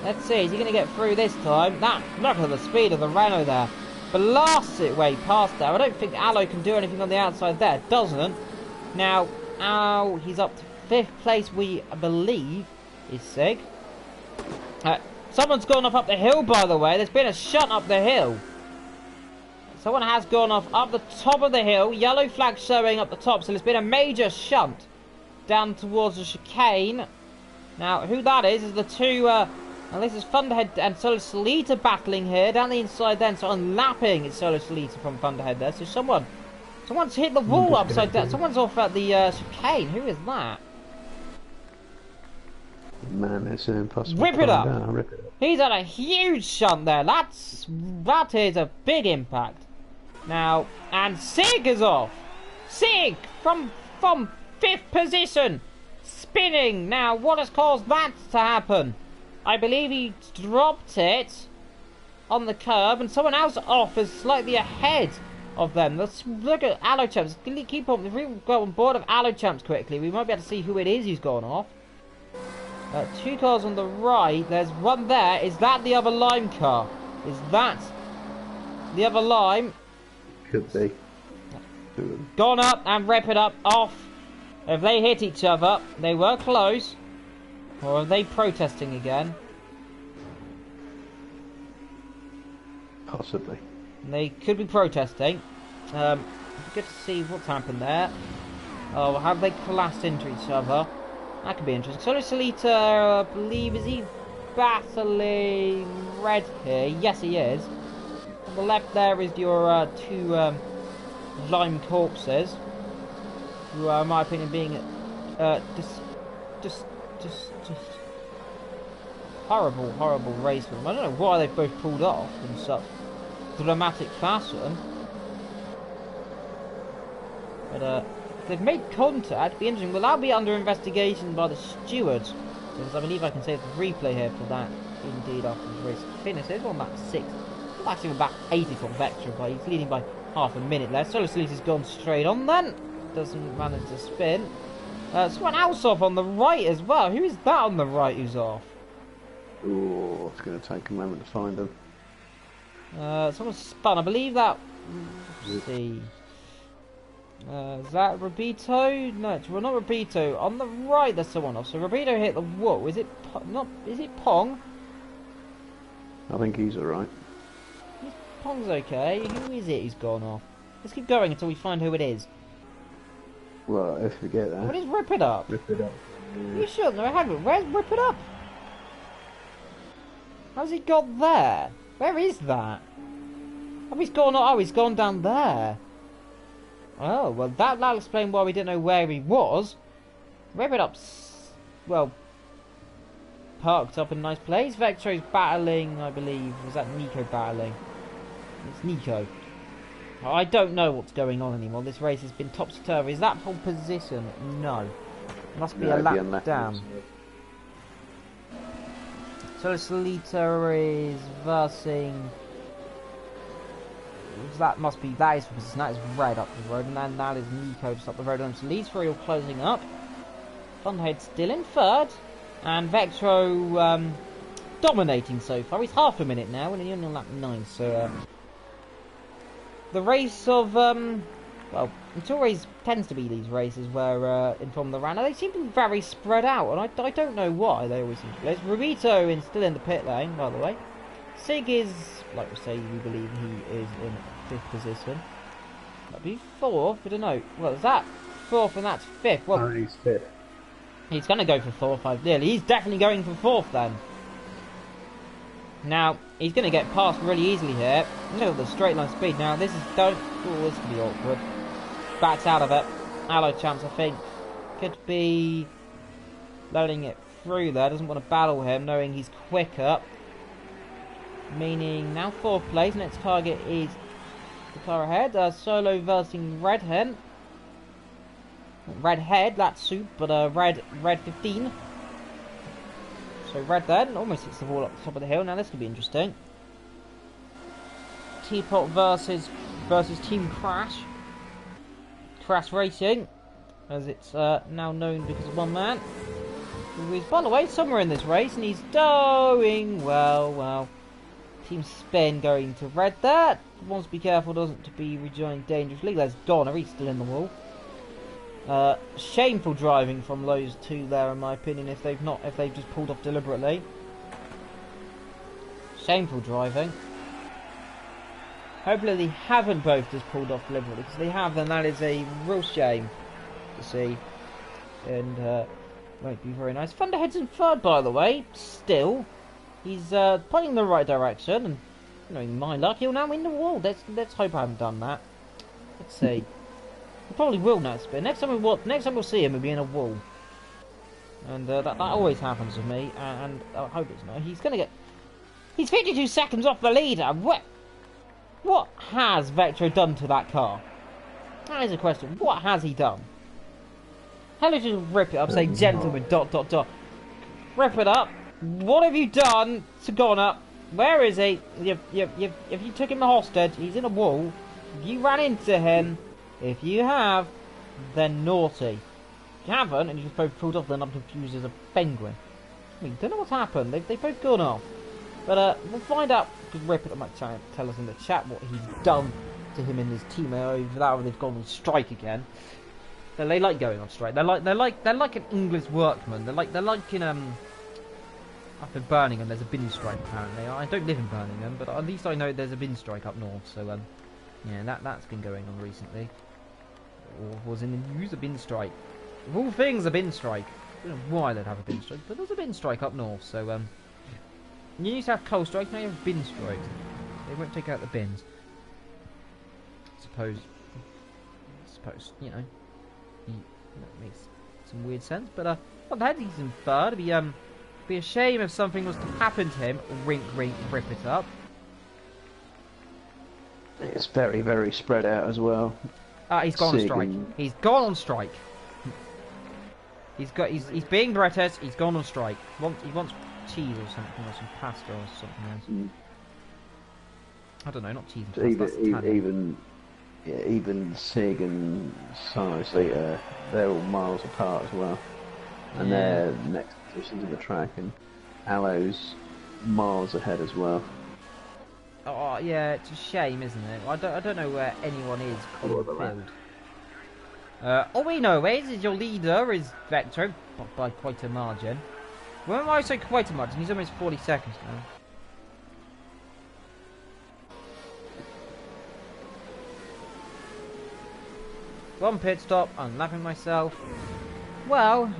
Let's see. Is he going to get through this time? Look at the speed of the Renault there. Blasts it way past there. I don't think Aloe can do anything on the outside there. Doesn't. Now, he's up to 5th place, we believe, is Sig. Someone's gone up the hill, by the way. There's been a shunt up the hill. Someone has gone off up the top of the hill. Yellow flag showing up the top. So there's been a major shunt down towards the chicane. Now, who that is the 2... and this is Thunderhead and Solo Solita battling here. Down the inside then. So unlapping is Solo Solita from Thunderhead there. So someone's hit the wall upside down. Someone's off at the chicane. Who is that? Man, it's an impossible. Rip it up! Rip it up. He's had a huge shunt there. That is a big impact. Now, and Sig is off. Sig from 5th position, spinning. Now, what has caused that to happen? I believe he dropped it on the curb, and someone else off is slightly ahead of them. Let's look at Allo Champs. Keep on. If we go on board of Allo Champs quickly, we might be able to see who it is who's gone off. 2 cars on the right. There's one there. Is that the other Lime car? Is that the other Lime? Could be. Gone up and rip it up off. If they hit each other, they were close. Or are they protesting again? Possibly. They could be protesting. Good to see what's happened there. Oh, have they collapsed into each other? That could be interesting. Solo Solita, I believe, is he battling Red here? Yes, he is. On the left there is your two Lime corpses, who are, in my opinion, being just horrible race for them. I don't know why they've both pulled off in such dramatic fashion, but they've made contact. Be interesting. Will that be under investigation by the stewards? Because I believe I can save the replay here for that. Indeed, after the race finishes on lap 6, it's actually about 80 for Vector, but he's leading by half a minute left. Solo Solita's gone straight on then. Doesn't manage to spin. Someone else off on the right as well. Who is that on the right who's off? Oh, it's going to take a moment to find them. Someone spun. I believe that. Let's see. Is that Robito? No, well, not Robito. On the right, there's someone off. So Robito hit the wall. Is it not? Is it Pong? I think he's alright. Pong's okay. Who is it who's gone off? Let's keep going until we find who it is. Well, if we get that. What is Rip It Up? Rip it up. You sure? No, I haven't. Where's Rip It Up? How's he got there? Where is that? Oh, he's gone. Oh, he's gone down there. Oh, well, that'll explain why we didn't know where he was. Rip It Up's, well, parked up in a nice place. Vectro's battling, I believe. Was that Nico battling? It's Nico. I don't know what's going on anymore. This race has been topsy-turvy. Is that pole position? No. Must be a lap down. So Solita is versing. That must be, that is for position. That is Red up the road, and then that is Nico just up the road. So these three are closing up. Thunderhead still in third, and Vectro dominating so far. He's half a minute now, and he's only on lap 9. So the race of well, it always tends to be these races where from the Renault they seem to be very spread out, and I don't know why they always seem to be. There's Rubito is still in the pit lane, by the way. Sig is, like we say, we believe he is in 5th position. That'd be 4th, I don't know. Well, is that 4th and that's 5th? Well, he's 5th. He's going to go for 4th, ideally. He's definitely going for 4th then. Now, he's going to get past really easily here. Look at the straight line speed. Now, this is, this could be awkward. Backs out of it. Allo Champs, I think, could be loading it through there. Doesn't want to battle him, knowing he's quicker. Meaning, now 4th place. Next target is the car ahead. Solo versing Redhead. Redhead, that's soup, but red 15. So Red then almost hits the wall up the top of the hill. Now this could be interesting. Teapot versus Team Crash. Crash Racing, as it's now known because of one man who is, by the way, somewhere in this race, and he's doing well. Team Spin going to Red there. Wants to be careful, doesn't to be rejoining dangerously. There's Donner, he's still in the wall. Shameful driving from those two there, in my opinion, if they've just pulled off deliberately. Shameful driving. Hopefully they haven't both just pulled off deliberately, because if they have, then that is a real shame to see, and won't be very nice. Thunderhead's in 3rd, by the way. Still, he's pointing in the right direction, and knowing my luck, he'll now win the wall. Let's hope I haven't done that. Let's see. He probably will now spin. Next time we'll see him, he'll be in a wall, and that always happens with me. And I hope it's not. He's gonna get. He's 52 seconds off the leader. What has Vectro done to that car? That is a question. What has he done? Hello, just rip it up. Say gentlemen. ... Rip it up. What have you done to Connor? Where is he? If you took him hostage, he's in a wall. You ran into him. If you have, then naughty. If you haven't, and you just both pulled off, then I'm confused as a penguin. I mean, don't know what's happened. They've both gone off. But we'll find out, because Rip might tell us in the chat what he's done to him and his team over that, or they've gone on strike again. They like going on strike. They're like an English workman. They're like in up in Birmingham. There's a bin strike apparently. I don't live in Birmingham, but at least I know there's a bin strike up north. So yeah, that's been going on recently. Or was in the news, a bin strike. Of all things, a bin strike. I don't know why they'd have a bin strike, but there's a bin strike up north. So you used to have coal strikes, now you have bin strikes. They won't take out the bins. Suppose you know. That makes some weird sense, but well, that he's inferred. It'd be a shame if something was to happen to him. Wink, wink, rip it up. It's very, very spread out as well. He's gone on strike. He's gone on strike. He's being British. He's gone on strike. He wants cheese or something, or some pasta or something else. I don't know, not cheese and pasta. Even Sig and Silas Leader, they're all miles apart as well, and they're next positions of the track, and Aloe's miles ahead as well. Oh yeah, it's a shame, isn't it? I don't know where anyone is on the field. All we know is your leader is Vector by quite a margin. When I say quite a margin, he's almost 40 seconds now. One pit stop, I'm laughing myself. Well,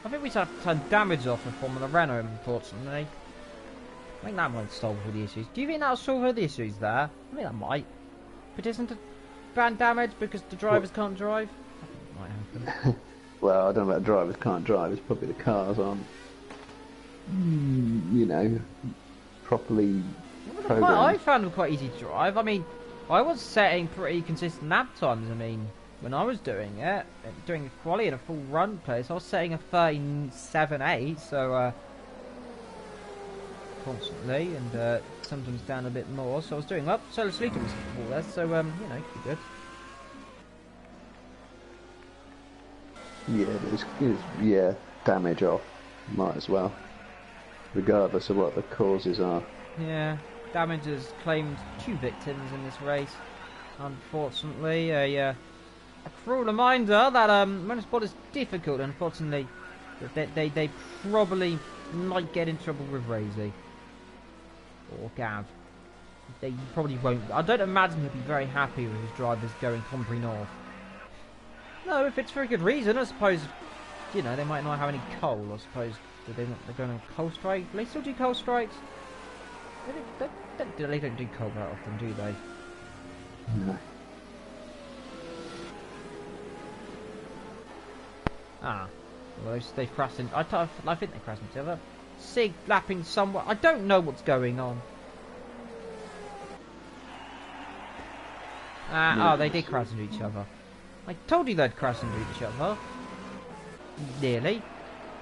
I think we should have to turn damage off from the Renault, unfortunately. I think that might solve all the issues. Do you think that'll solve all the issues there? I think that might. But isn't it ban damage because the drivers can't drive? I think it might happen. Well, I don't know about drivers can't drive, it's probably the cars aren't, you know, properly programmed. I found them quite easy to drive. I mean, I was setting pretty consistent lap times. I mean, when I was doing it, doing quali in a full run place, I was setting a 37.8, so constantly, and sometimes down a bit more. So I was doing up. So Sleeter was all there, so you know, pretty good. Yeah, damage off, might as well, regardless of what the causes are. Yeah. Damage has claimed 2 victims in this race. Unfortunately, a cruel reminder that motorsport is difficult. Unfortunately, they probably might get in trouble with Razy or Gav. They probably won't. I don't imagine he'll be very happy with his drivers going Compre North. No, if it's for a good reason, I suppose. You know, they might not have any coal. I suppose they're going on coal strike. Do they still do coal strikes? They don't do coal that often, do they? No. Well, they've crashed in. I think they crashed into each other. Sig lapping somewhere. I don't know what's going on. Oh, they did crash into each other. I told you they'd crash into each other. Nearly.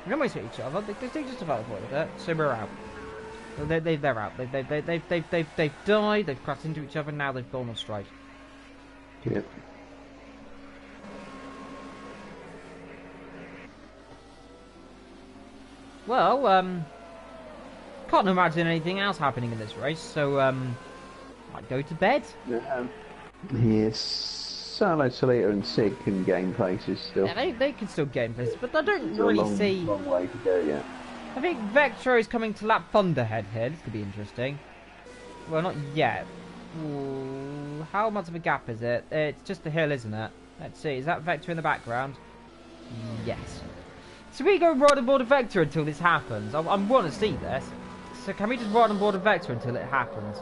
We almost hit each other. They just about avoided it, so we're out. They're out. They've died. They've crashed into each other. Now they've gone on strike. Yep. Well, can't imagine anything else happening in this race. So might go to bed. Yes. Salo, Salita, and Sig can gain places still. Yeah, they can still gain places, but I don't really see. Long way to go yet. I think Vectro is coming to lap Thunderhead here. This could be interesting. Well, not yet. Ooh, how much of a gap is it? It's just the hill, isn't it? Let's see. Is that Vector in the background? Yes. So we go ride on board a Vector until this happens. I want to see this. So can we just ride on board a Vector until it happens?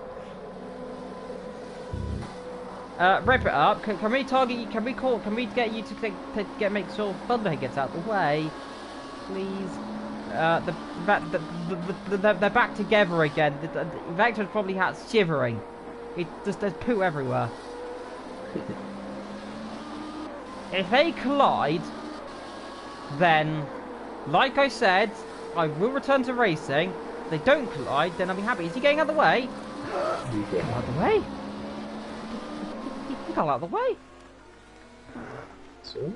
Rip it up. Can we target you? Can we get you to make sure Thunderhead gets out of the way? Please. They're back together again. The Vector probably has shivering. There's poo everywhere. If they collide, then, like I said, I will return to racing. If they don't collide, then I'll be happy. Is he getting out of the way? You get Out of the way? He got out of the way. so.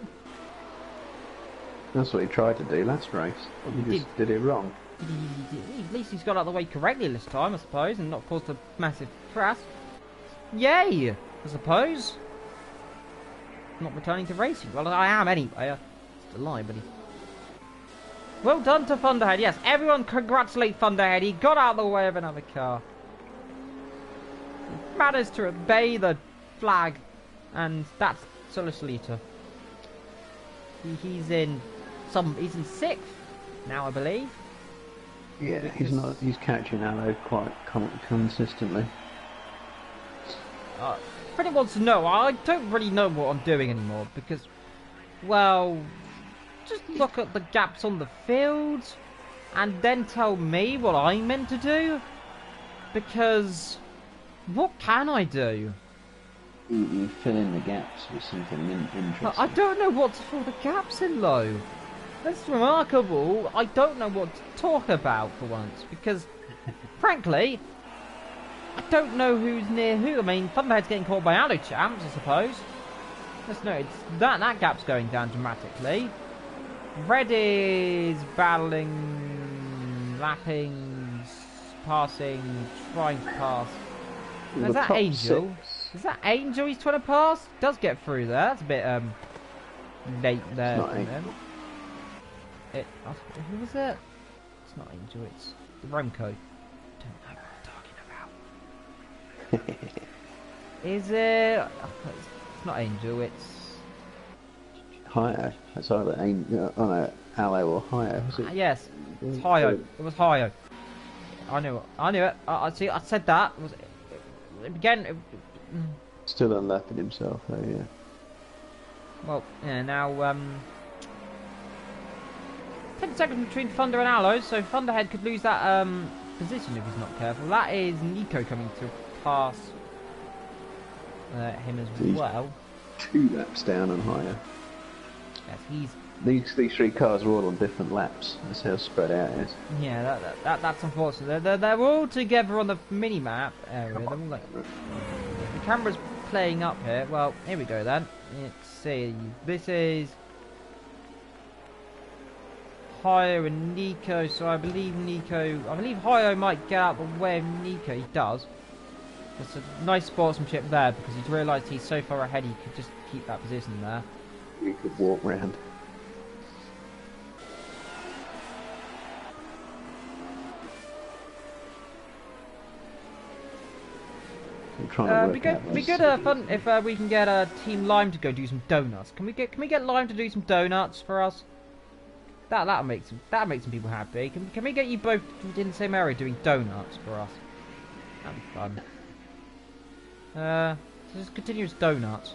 That's what he tried to do last race. He just did it wrong. At least he's got out of the way correctly this time, I suppose, and not caused a massive crash. Yay! I suppose. Not returning to racing. Well, I am anyway. It's a lie, buddy. Well done to Thunderhead. Yes, everyone congratulate Thunderhead. He got out of the way of another car. He managed to obey the flag, and that's Solicitor. He's in sixth now, I believe. Yeah, he's catching Allo quite consistently. Freddie wants to know, I don't really know what I'm doing anymore because, well, just look at the gaps on the field and then tell me what I'm meant to do, because what can I do? You fill in the gaps with something interesting. I don't know what to fill the gaps in, though. That's remarkable. I don't know what to talk about for once, because, frankly, I don't know who's near who. I mean, Thunderhead's getting caught by Allo Champs, I suppose. Let's know, that gap's going down dramatically. Red is battling, lapping, passing, trying to pass. Is that Angel? Is that Angel he's trying to pass? Does get through there. That's a bit late there. It's not Angel. Who was it? It's not Angel. It's the Remco. Don't know what I'm talking about. Is it? It's not Angel. It's Hio. That's either Angel, Allo or Hio. yes, it's Hio. It was Hio. I knew it. I knew it. I see. I said that. It was again. Still unlapping himself, though. Yeah. Well, yeah. Now, 10 seconds between Thunder and Allo, so Thunderhead could lose that position if he's not careful. That is Nico coming to pass him as well. 2 laps down on Hio. Yes, he's. These 3 cars are all on different laps. That's how spread out it is. Yeah, that's unfortunate. They're all together on the mini map area. They're all like, the camera's playing up here. Well, here we go then. Let's see. This is Hio and Nico. So I believe Hio might get out the way of Nico. He does. It's a nice sportsmanship there because he's realised he's so far ahead he could just keep that position there. You could walk round. Be good fun if we can get Team Lime to go do some donuts. Can we get Lime to do some donuts for us? That'll make some people happy. Can we get you both in the same area doing donuts for us? That'd be fun. So just continuous donuts.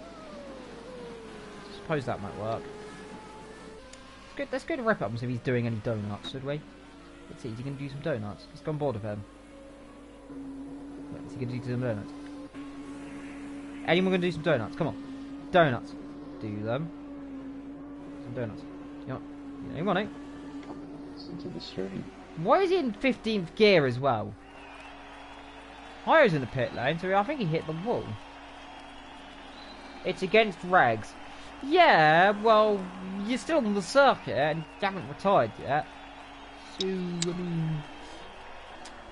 I suppose that might work. Let's go to Rip Up and see if he's doing any donuts, should we? Let's see, is he going to do some donuts? Let's go on board with him. Is he going to do some donuts? Anyone going to do some donuts? Come on. Donuts. Do them. Some donuts. You want it? Into the stream. Why is he in 15th gear as well? Hio's in the pit lane, so I think he hit the wall. It's against regs. Yeah, well, you're still on the circuit and you haven't retired yet. So, I mean,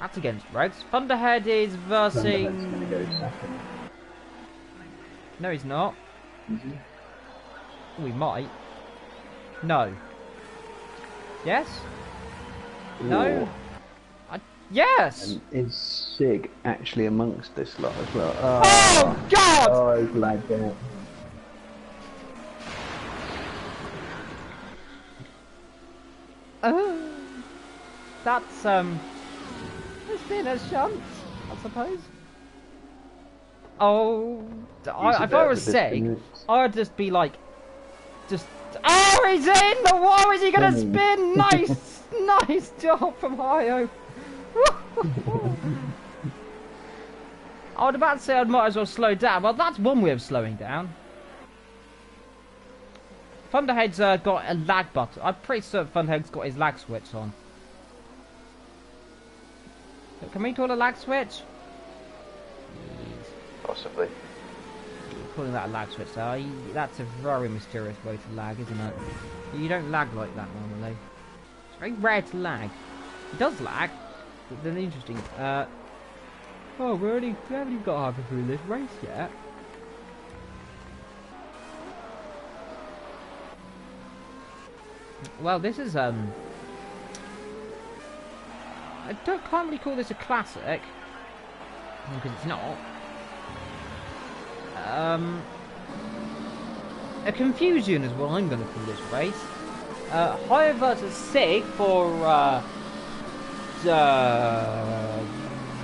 that's against regs. Thunderhead is versing... Gonna go second. No, he's not. Mm-hmm. Oh, he might. No. Yes? No? Yes! And is Sig actually amongst this lot as well? Oh, God! Oh, he's lagged out. That's, it's been a shunt, I suppose. Oh, if I was Sig, I would just be like, oh, he's in the wall, is he gonna spin? Nice, nice job from Hio. I was about to say I might as well slow down. Well, that's one way of slowing down. Thunderhead's got a lag button. I'm pretty certain Thunderhead's got his lag switch on. Can we call a lag switch? Possibly. Calling that a lag switch, though, that's a very mysterious way to lag, isn't it? You don't lag like that normally. It's very rare to lag. It does lag, but then interesting. Oh, we haven't even got halfway through this race yet. Well, this is I can't really call this a classic because it's not. A confusion is what I'm going to call this race. Higher versus Sig for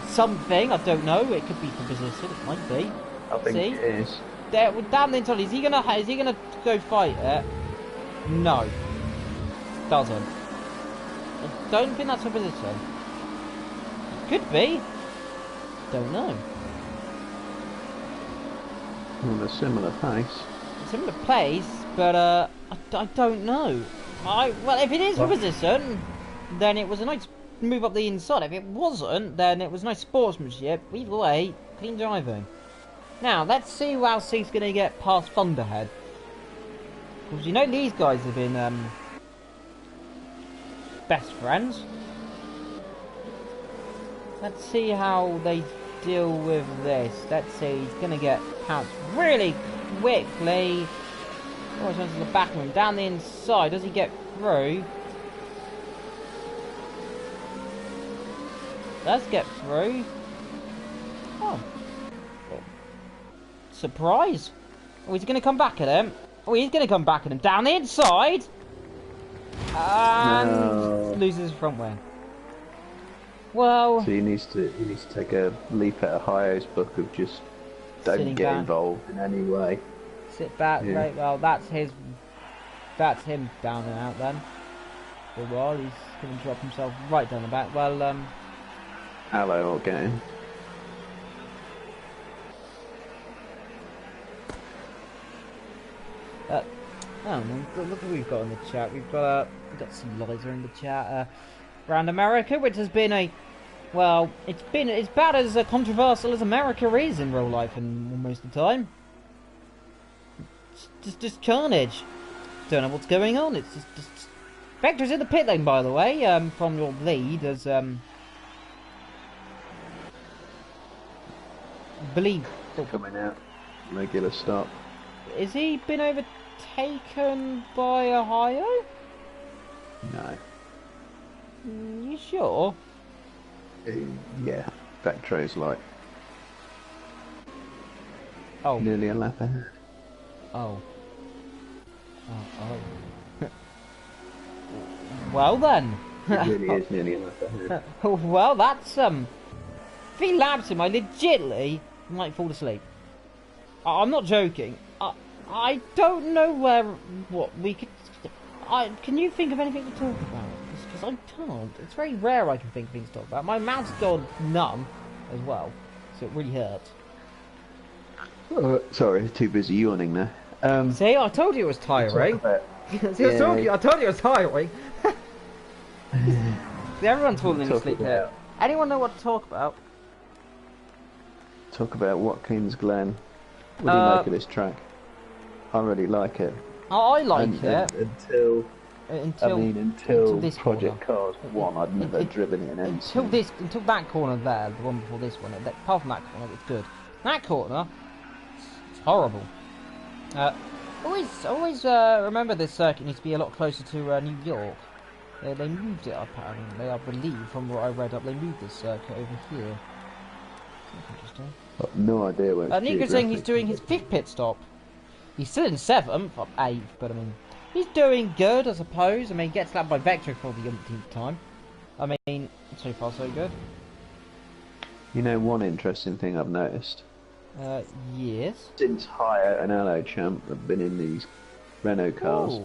something, I don't know. It could be for position. It might be. I think it is. There, damn the inside. Is he gonna go fight it? No, doesn't. I don't think that's for position. Could be. Don't know. On a similar pace. Similar place, but I don't know. Well, if it is for position, then it was a nice move up the inside. If it wasn't, then it was nice sportsmanship. Either way, clean driving. Now, let's see how Sig's going to get past Thunderhead. Because you know these guys have been best friends. Let's see how they deal with this. Let's see, he's going to get pounced really quickly. Oh, he's onto the back of him. Down the inside. Does he get through? Does get through. Oh. Surprise. Oh, he's going to come back at him. Oh, he's going to come back at him. Down the inside. And loses his front wing. Well. So he needs to take a leaf out of Hio's book of just don't get involved in any way. Sit back, yeah. Right, well, that's him down and out then. For a while, he's going to drop himself right down the back. Well, Aloe will get him. Look what we've got in the chat. We've got some Liza in the chat. Around America, which has been well, it's been as bad as controversial as America is in real life and most of the time. It's just carnage. Don't know what's going on. It's just Vector's in the pit lane, by the way, from your lead, as believe coming out. Regular stop. Is he been overtaken by Ohio? No. You sure? Yeah. Vectro's like nearly a lap ahead. Oh. Well then. It really is nearly a lap ahead. Well, that's if he laps him, I legitimately might fall asleep. I'm not joking. I don't know what we could. Can you think of anything to talk about? Because I can't. It's very rare I can think of things to talk about. My mouth's gone numb as well, so it really hurts. Oh, sorry, too busy yawning there. See, I told you it was tiring. See, I told you it was tiring. See, everyone's falling asleep here. Anyone know what to talk about? Talk about Watkins Glen. What do you make of this track? I really like it. I like it. Until this Project Cars 1, I'd never driven it in any until that corner there, the one before this one. Apart from that corner, it's good. That corner, it's horrible. Always remember this circuit needs to be a lot closer to New York. They moved it apparently. I believe from what I read up, they moved this circuit over here. That's interesting. I've no idea where it's Nico's saying he's doing his 5th pit stop. He's still in 7th, or 8th, but I mean, he's doing good, I suppose. I mean, he gets slapped by Vector for the umpteenth time. I mean, so far so good. You know, one interesting thing I've noticed. Yes. Since Hire and Aloe Champ have been in these Renault cars,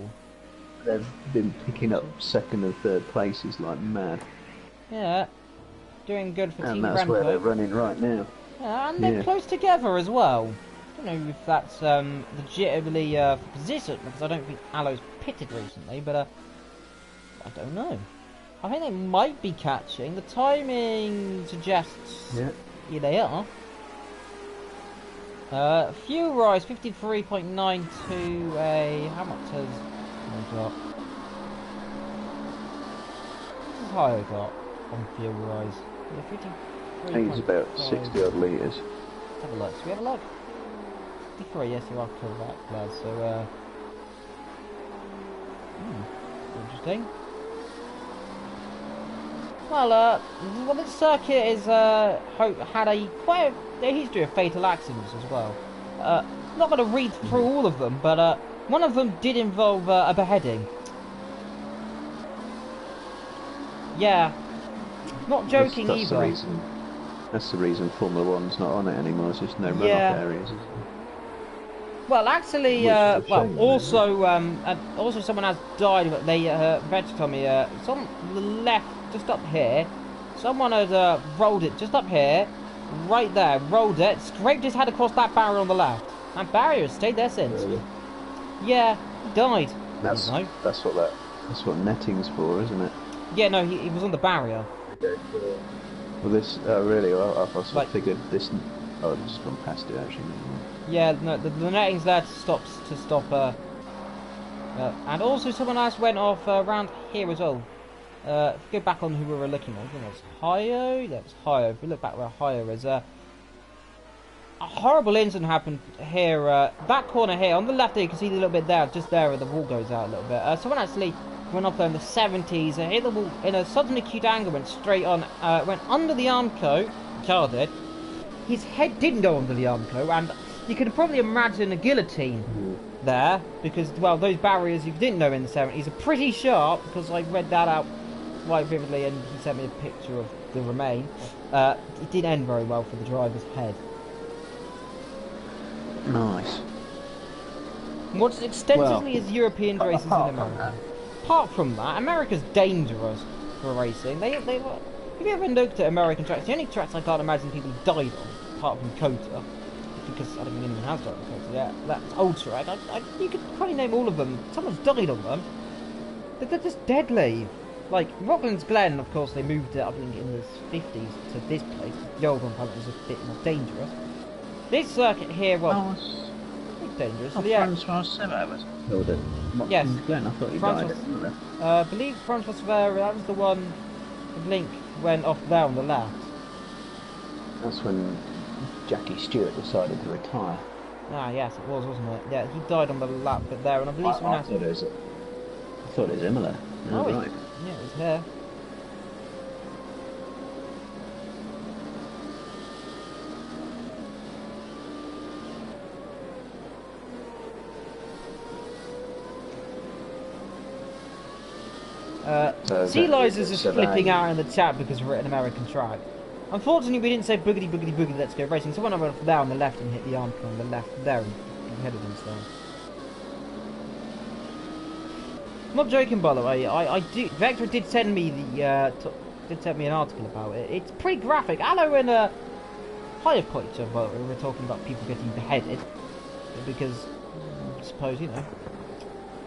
they've been picking up 2nd and 3rd places like mad. Yeah, doing good for Team Renault. And that's where they're running right now. Yeah, and they're close together as well. I don't know if that's legitimately for position, because I don't think Aloe's pitted recently, but I don't know. I think they might be catching. The timing suggests Yeah. yeah, they are. Fuel rise 53.92 a... How much has I got? What has Ohio got on fuel rise? Yeah, 53. I think it's about 60 odd litres. Let's have a look. So we have a look. 53, yes, you are correct, lads. So, interesting. Well, this circuit is had quite a history of fatal accidents as well. Not going to read through all of them, but one of them did involve a beheading. Yeah, not joking that's either. The reason. That's the reason Formula One's not on it anymore. There's just no runoff areas. Well, actually, well, also, also someone has died. But they, Veg told me, someone left just up here. Someone had rolled it just up here, right there. Rolled it, scraped his head across that barrier on the left. That barrier has stayed there since. Really? Yeah, he died. That's what netting's for, isn't it? Yeah, no, he was on the barrier. Well, this really. Well, I sort of figured this. Oh, I've just gone past it actually. Yeah, no, the netting's there to stop. And also someone else went off around here as well. If we go back on who we were looking at, I think that's Ohio. Yeah, it's Ohio. If we look back where Ohio is, a horrible incident happened here. That corner here on the left, there you can see a little bit there, just there where the wall goes out a little bit. Someone actually went up there in the 70s, hit the wall in a sudden acute angle, went straight on, went under the armco. Car did. His head didn't go under the armco, and you can probably imagine a guillotine there, because, well, those barriers, if you didn't know in the 70s, are pretty sharp, because I read that out quite vividly, and he sent me a picture of the remain. It didn't end very well for the driver's head. Nice. Watched extensively as European races in America. Apart from that, America's dangerous for racing. They if you ever looked at American tracks, the only tracks I can't imagine people died on, apart from COTA, because I don't think anyone has died on COTA yet. That's old track. You could probably name all of them. Someone's died on them. They're just deadly. Like Rockland's Glen, of course, they moved it, I think, in the 50s to this place. The old one probably was a bit more dangerous. This circuit here, well, it's dangerous. Oh, yeah. Francois Sever was killed it. Yes. Glen, I thought he died. I believe Francois Sever, that was the one. The blink went off there on the left. That's when Jackie Stewart decided to retire. Ah, yes, it was, wasn't it? Yeah, he died on the lap bit there, and I believe someone else. I thought it was Imola. Oh, right. Yeah, it was here. Sea Liza's is flipping out in the chat because we're at an American track. Unfortunately, we didn't say boogity boogity boogity, let's go racing. Someone went there on the left and hit the arm on the left there and headed himself. I'm not joking, by the way. I do. Vector did send me the did send me an article about it. It's pretty graphic. Allo and higher culture, by the way, we were talking about people getting beheaded because I suppose, you know,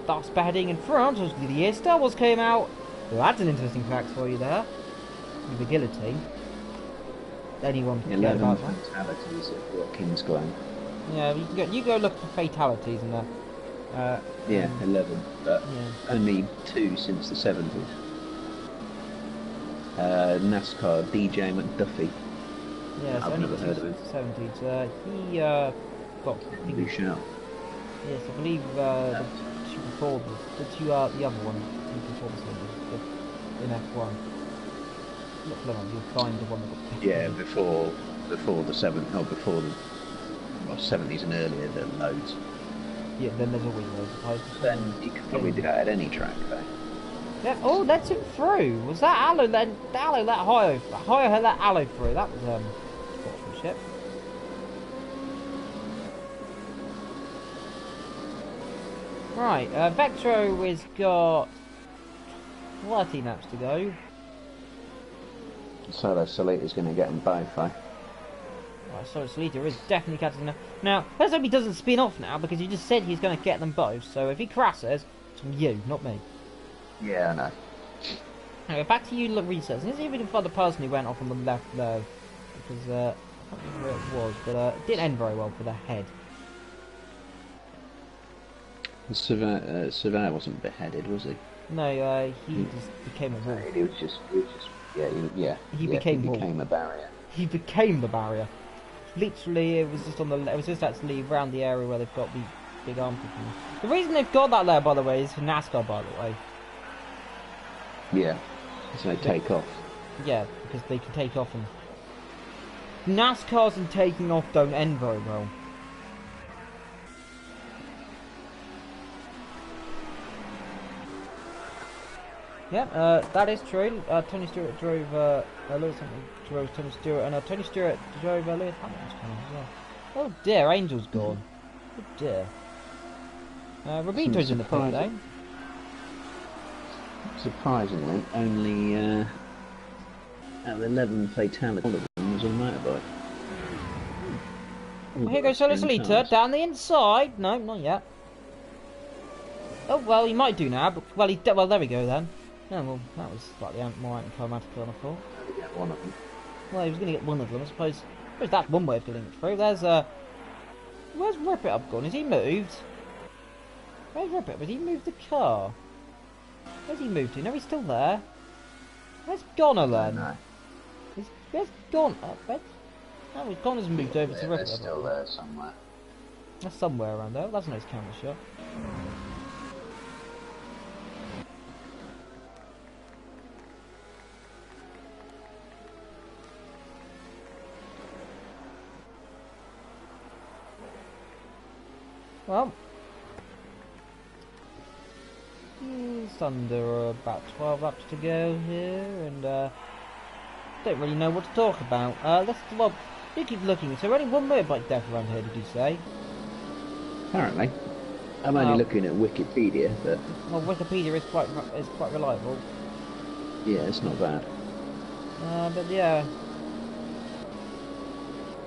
that's beheading in France was the year Star Wars came out. Well, that's an interesting fact for you there. With the guillotine. Anyone can get about that. Fatalities at Watkins Glen. Yeah, you go look for fatalities in there. Yeah, 11, but only 2 since the 70s. NASCAR DJ McDuffie. Yeah, I've never heard of him. 70s. He got. Blue Shout. Yes, I believe the two before the other one, before the 70s, in F1. Look, you'll find the one that got. Yeah, before the 7th, or before the 70s and earlier, there were loads. Yeah, then there's always loads. Then you could probably do that at any track, though. Yeah, oh, let him through. Was that Allo? Allo let Ohio. Ohio had let Allo through. That was sportsmanship. Right, Vectro has got 30 laps to go. Solo Salita's going to get them both, eh? Right, so Salita is definitely catching them. Now, let's hope he doesn't spin off now, because he just said he's going to get them both. So if he crashes, it's from you, not me. Yeah, I know. Anyway, back to you research. Let's see if we can find the person who went off on the left there. Because, I can't remember where it was, but it didn't end very well for the head. Surveyor wasn't beheaded, was he? No, he just became a wolf. He was just, He became a barrier. He became the barrier. Literally, it was just on the. It was just actually around the area where they've got the big arm things. The reason they've got that there, by the way, is for NASCAR, by the way. Yeah, so they take off. Yeah, because they can take off and NASCARs and taking off don't end very well. Yeah, that is true. Tony Stewart drove Lewis Hamilton drove Tony Stewart, and Tony Stewart drove Lewis Hamilton's car as well. Oh dear, Angel's gone. Oh dear. Robito's in the pit though. Surprisingly, only out of 11 fatalities, all of them was on a motorbike. Well, here goes Solicitor down the inside. No, not yet. Oh well, he might do now. But well, there we go then. Yeah, well, that was slightly more anticlimactic than I thought. Get one of them. Well, he was going to get one of them, I suppose. That's one way of getting it through. There's where's Rip It Up gone? Has he moved? Where's Rip It Up? Has he moved the car? Where's he moved to? No, he's still there. Where's Goner then? No. Where's Goner? No, Goner's moved over to Rip It Up. They're still there somewhere. That's somewhere around there. That's a nice camera shot. Well, it's under about 12 laps to go here, and don't really know what to talk about. Well, you keep looking. So only one motorbike death around here, did you say? Apparently. I'm only looking at Wikipedia, but well, Wikipedia is quite reliable. Yeah, it's not bad. But yeah.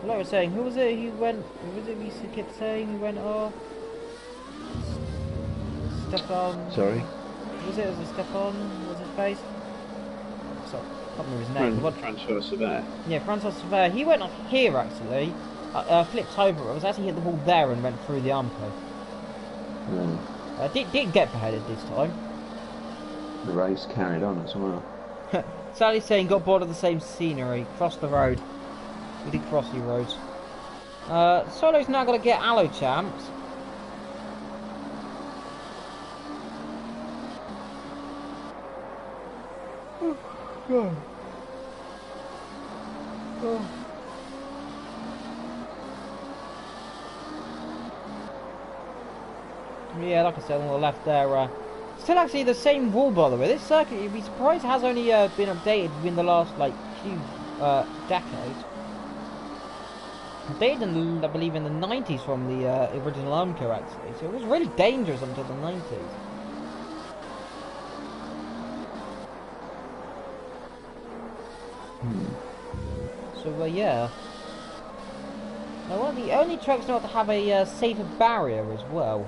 Like I was saying, who was it who went? Who was it you kept saying who went off? Stefan. Sorry? Was it Stefan? Was his face? Sorry, I can't remember his name. Francois Surveyor. Yeah, Francois Surveyor. He went off here actually. Flipped over. It was actually hit the wall there and went through the arm post. Didn't get beheaded this time. The race carried on as well. Sally saying got bored of the same scenery. Crossed the road. We did cross the roads. Solo's now got to get Allo Champs. Oh, God. Oh. Yeah, like I said on the left there, still actually the same wall, by the way. This circuit, you'd be surprised, it has only been updated within the last few decades. Updated in, I believe, in the 90s from the original Armco actually, so it was really dangerous until the 90s. So yeah. Now one of the only trucks not to have a safer barrier as well.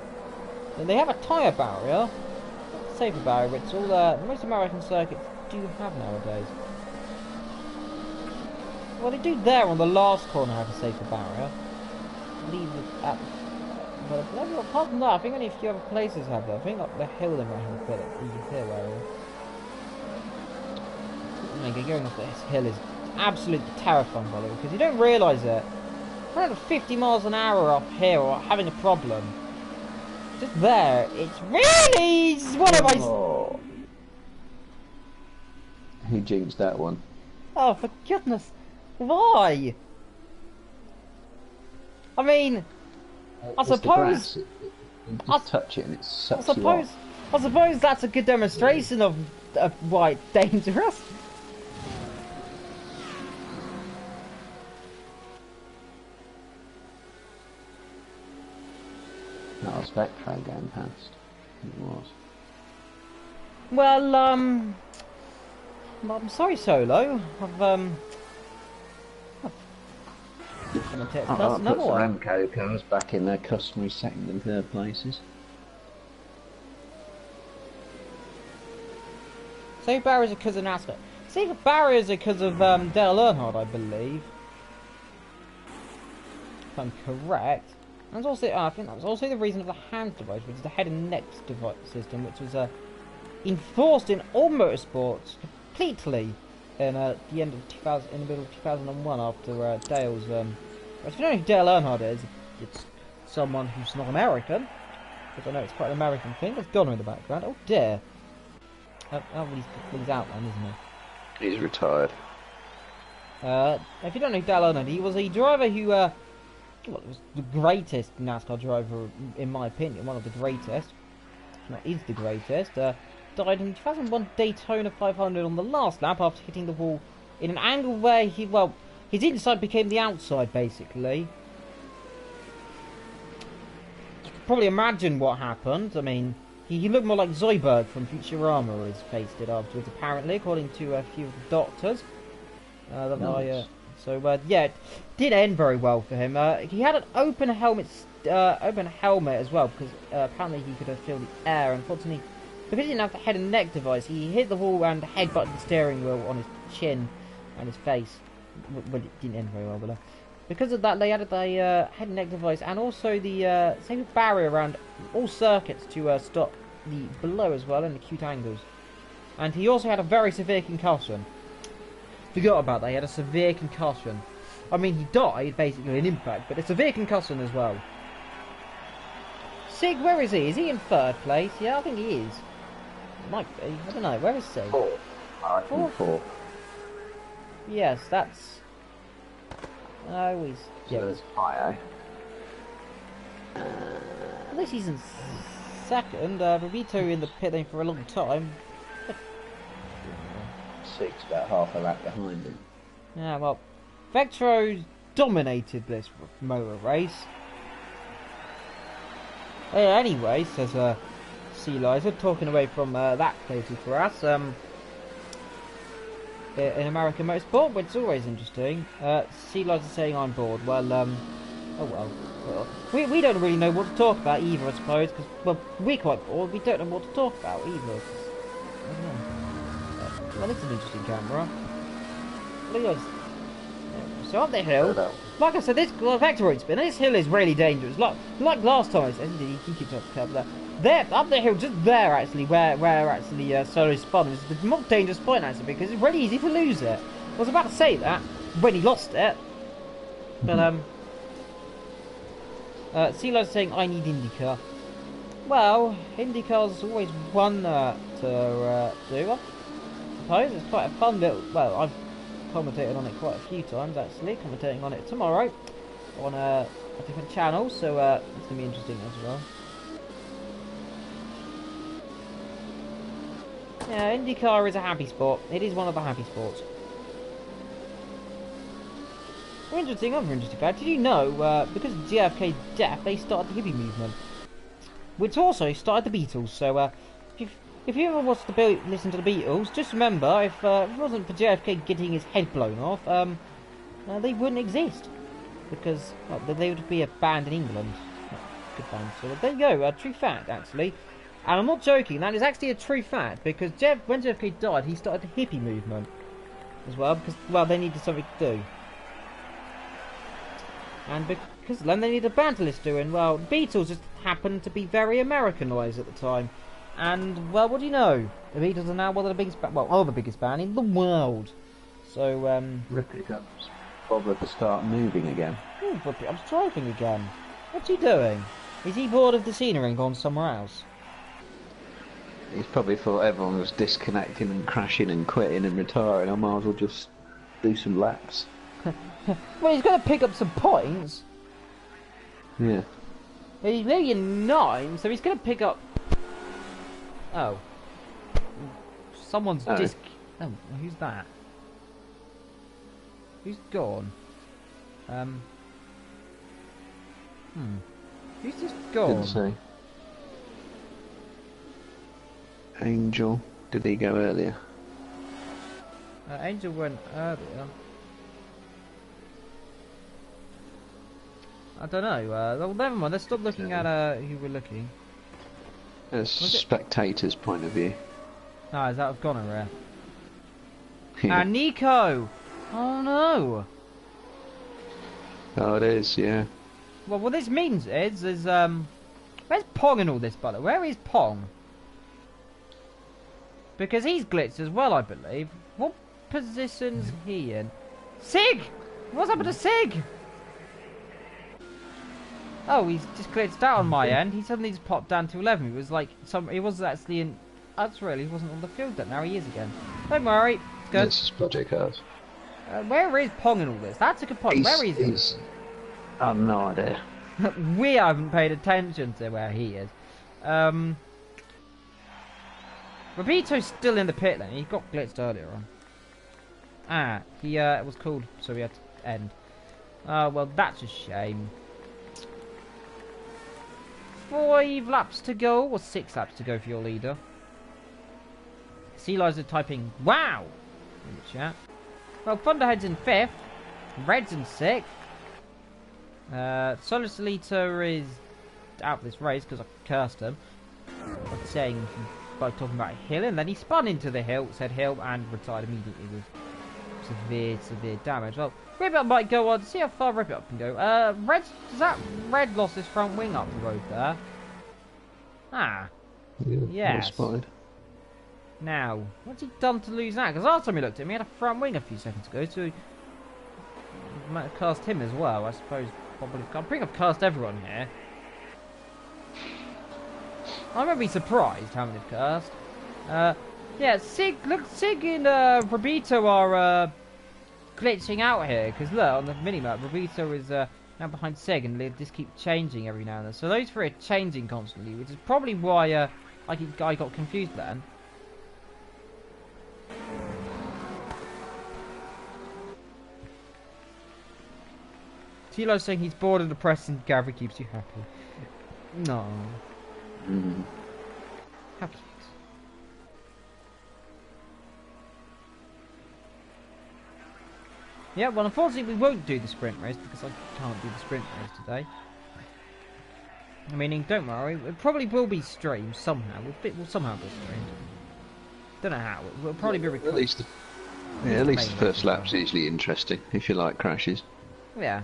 And they have a tyre barrier, not a safer barrier, but it's all most American circuits do have nowadays. Well, they do there on the last corner have a safer barrier. I believe at but apart from that, I think only a few other places have that. I think up the hill they might have a bit of here where going off this hill is absolutely terrifying, by the way, because you don't realise it. 150 miles an hour up here or having a problem. Just there, it's really what am I? Who jinxed that one? Oh, for goodness, why? I mean, I suppose. You just touch it and it sucks you off. I suppose that's a good demonstration of why it's dangerous. That was Vectray going past. It was. Well, I'm sorry, Solo. I've gonna take I'll another put some one. Remco cars back in their customary second and third places. Safe barriers are because of NASCAR. Safe barriers are because of Dale Earnhardt, I believe. If I'm correct. And also, I think that was also the reason of the hand device, which is the head and neck device system, which was enforced in all motorsports completely in the end of 2000, in the middle of 2001, after Dale's. If you don't know who Dale Earnhardt is, it's someone who's not American, because I know it's quite an American thing. There's Donner in the background. Oh dear. Oh, he's out then, isn't he? He's retired. If you don't know Dale Earnhardt, he was a driver who. Well, it was the greatest NASCAR driver, in my opinion, one of the greatest. Not is the greatest. Died in 2001 Daytona 500 on the last lap after hitting the wall in an angle where his inside became the outside, basically. You can probably imagine what happened. I mean, he looked more like Zoidberg from Futurama, his face did afterwards, apparently, according to a few of the doctors. Yeah, it did end very well for him. He had an open helmet as well, because apparently he could feel the air. Unfortunately, because he didn't have the head and neck device, he hit the wall and headbutted the steering wheel on his chin and his face. Well, it didn't end very well, but because of that, they added the head and neck device and also the same barrier around all circuits to stop the blow as well and acute angles. And he also had a very severe concussion. Forgot about that. He had a severe concussion. I mean, he died basically in impact, but a severe concussion as well. Sig, where is he? Is he in third place? Yeah, I think he is. Might be. I don't know. Where is Sig? Fourth. I think fourth. Yes, that's. Oh, he's. Yeah, there's high. At least he's in second. Rubito in the pit lane for a long time. Six, about half a lap behind him. Yeah, well, Vectro dominated this motor race. Anyway, says Sea Liza, talking away from that crazy for us. In American motorsport, which is always interesting. Sea Liza saying I'm bored. Well, oh well. We don't really know what to talk about either, I suppose, because well, we're quite bored. We don't know what to talk about either. I don't know. Well, it's an interesting camera. Look at this. So up the hill, like I said, this Vectoroid spin, this hill is really dangerous. Like last time I said, he keeps up the there, up the hill, just there actually, where actually Solo spun is the more dangerous point actually, because it's really easy to lose it. I was about to say that when he lost it, but CeeLo's saying I need IndyCar. Well, IndyCar's always one to do. I suppose it's quite a fun little. Well, I've commentated on it quite a few times actually. Commentating on it tomorrow on a different channel, so it's gonna be interesting as well. Yeah, IndyCar is a happy sport. It is one of the happy sports. Other interesting fact. Did you know because of JFK's death, they started the hippie movement, which also started the Beatles. So if you ever watched listen to the Beatles, just remember, if it wasn't for JFK getting his head blown off, they wouldn't exist. Because they would be a band in England. Good band, so there you go, a true fact, actually. And I'm not joking, that is actually a true fact, because when JFK died, he started the hippie movement as well, because, well, they needed something to do. And because then they needed a band to listen to, and, well, the Beatles just happened to be very Americanised at the time. And, well, what do you know? The Beatles are now one of the biggest, the biggest band in the world. So, Ripley's bothered to start moving again. Oh, I'm driving again. What's he doing? Is he bored of the scenery and gone somewhere else? He's probably thought everyone was disconnecting and crashing and quitting and retiring. I might as well just do some laps. Well, he's going to pick up some points. Yeah. He's nearly in 9, so he's going to pick up... Oh. Someone's disc... Oh, who's that? Who's gone? Who's just gone? Didn't say. Angel. Did he go earlier? Angel went earlier. I don't know. Well, never mind. Let's stop looking at who we're looking. As spectators' point of view. Oh, is that gonorrhea? And Nico! Oh no! Oh, it is, yeah. Well, what this means is where's Pong in all this, by the way? Where is Pong? Because he's glitched as well, I believe. What position's he in? Sig! What's happened to Sig? Oh, he's just glitched out on my end. He suddenly just popped down to 11. He was like, he wasn't actually in. That's really, he wasn't on the field then. Now he is again. Don't worry, it's good. This is Project Cars. Where is Pong in all this? That's a good point. Where is he? I have no idea. We haven't paid attention to where he is. Robito's still in the pit then. He got glitched earlier on. Ah, he was called, so we had to end. Well, that's a shame. 5 laps to go, or 6 laps to go for your leader. Sea Lions are typing "wow" in the chat. Well, Thunderhead's in 5th. Red's in 6th. Solar Solita is out of this race because I cursed him by talking about a hill, and then he spun into the hill, said hill, and retired immediately with severe damage. Well, Rip Up might go on. See how far Rip Up can go. Red lost his front wing up the road there? Ah, Yeah, yes. spotted. Now, what's he done to lose that? Because last time we looked at him, he had a front wing a few seconds ago, so might have cast him as well, I suppose. Probably. I think I've cast everyone here. I won't be surprised how many I've cast. Yeah, Sig and Robito are glitching out here, because look, on the minimap, Robito is now behind Sig, and they just keep changing every now and then. So those three are changing constantly, which is probably why I got confused then. Tilo's saying he's bored and depressed and Gavra keeps you happy. No. How cute. Yeah, well, unfortunately we won't do the sprint race because I can't do the sprint race today. Meaning, don't worry, it probably will be streamed somehow. We'll somehow be streamed. Don't know how. We'll probably be recorded. At least the first lap's usually interesting if you like crashes. Yeah.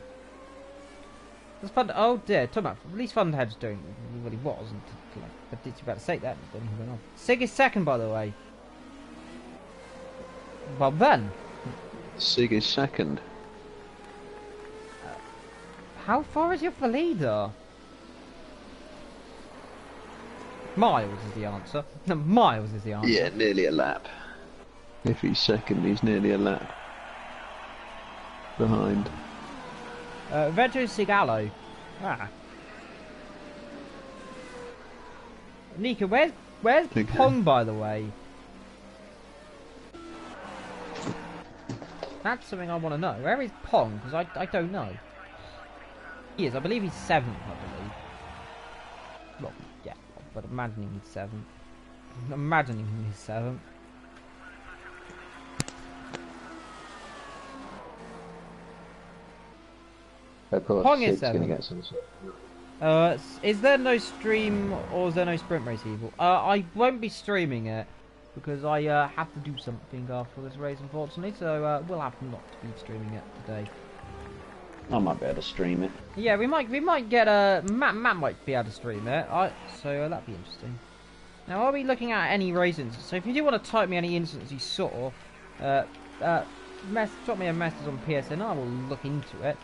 It's fun. Oh dear, talking about at least Funhead's doing what he was. And I did about to say that. Sig is 2nd, by the way. Well then. Sig is 2nd. How far is your leader? Miles is the answer. No, miles is the answer. Yeah, nearly a lap. If he's 2nd, he's nearly a lap behind. Retro Sigalo. Ah. Nika, where's Pong, by the way? That's something I want to know. Where is Pong? Because I don't know. He is. I believe he's 7th, I believe. Well, yeah, but imagining he's 7th. Imagining he's 7th. Pong is 7th. Get some is there no stream or is there no sprint race evil? I won't be streaming it because I have to do something after this race, unfortunately. So we'll have not to be streaming it today. I might be able to stream it. Yeah, we might get Matt might be able to stream it. So that'd be interesting. Now, are we looking at any race instances? So if you do want to type me any instances you saw, drop me a message on PSN. I will look into it.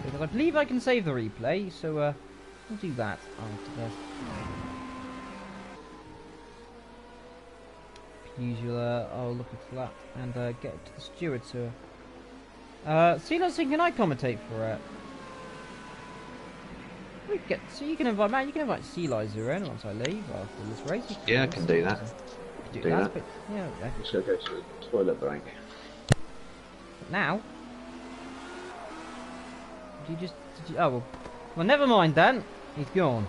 Because I believe I can save the replay, so we'll do that after this. Usual, I'll look into that and get it to the steward tour. Silas, can I commentate for it? So you can invite Matt, you can invite Sea Liza in once I leave after this race. Yeah, I can do that. Do that. But, yeah, okay. Just gotta go to the toilet break. But now? Oh, well, never mind then. He's gone.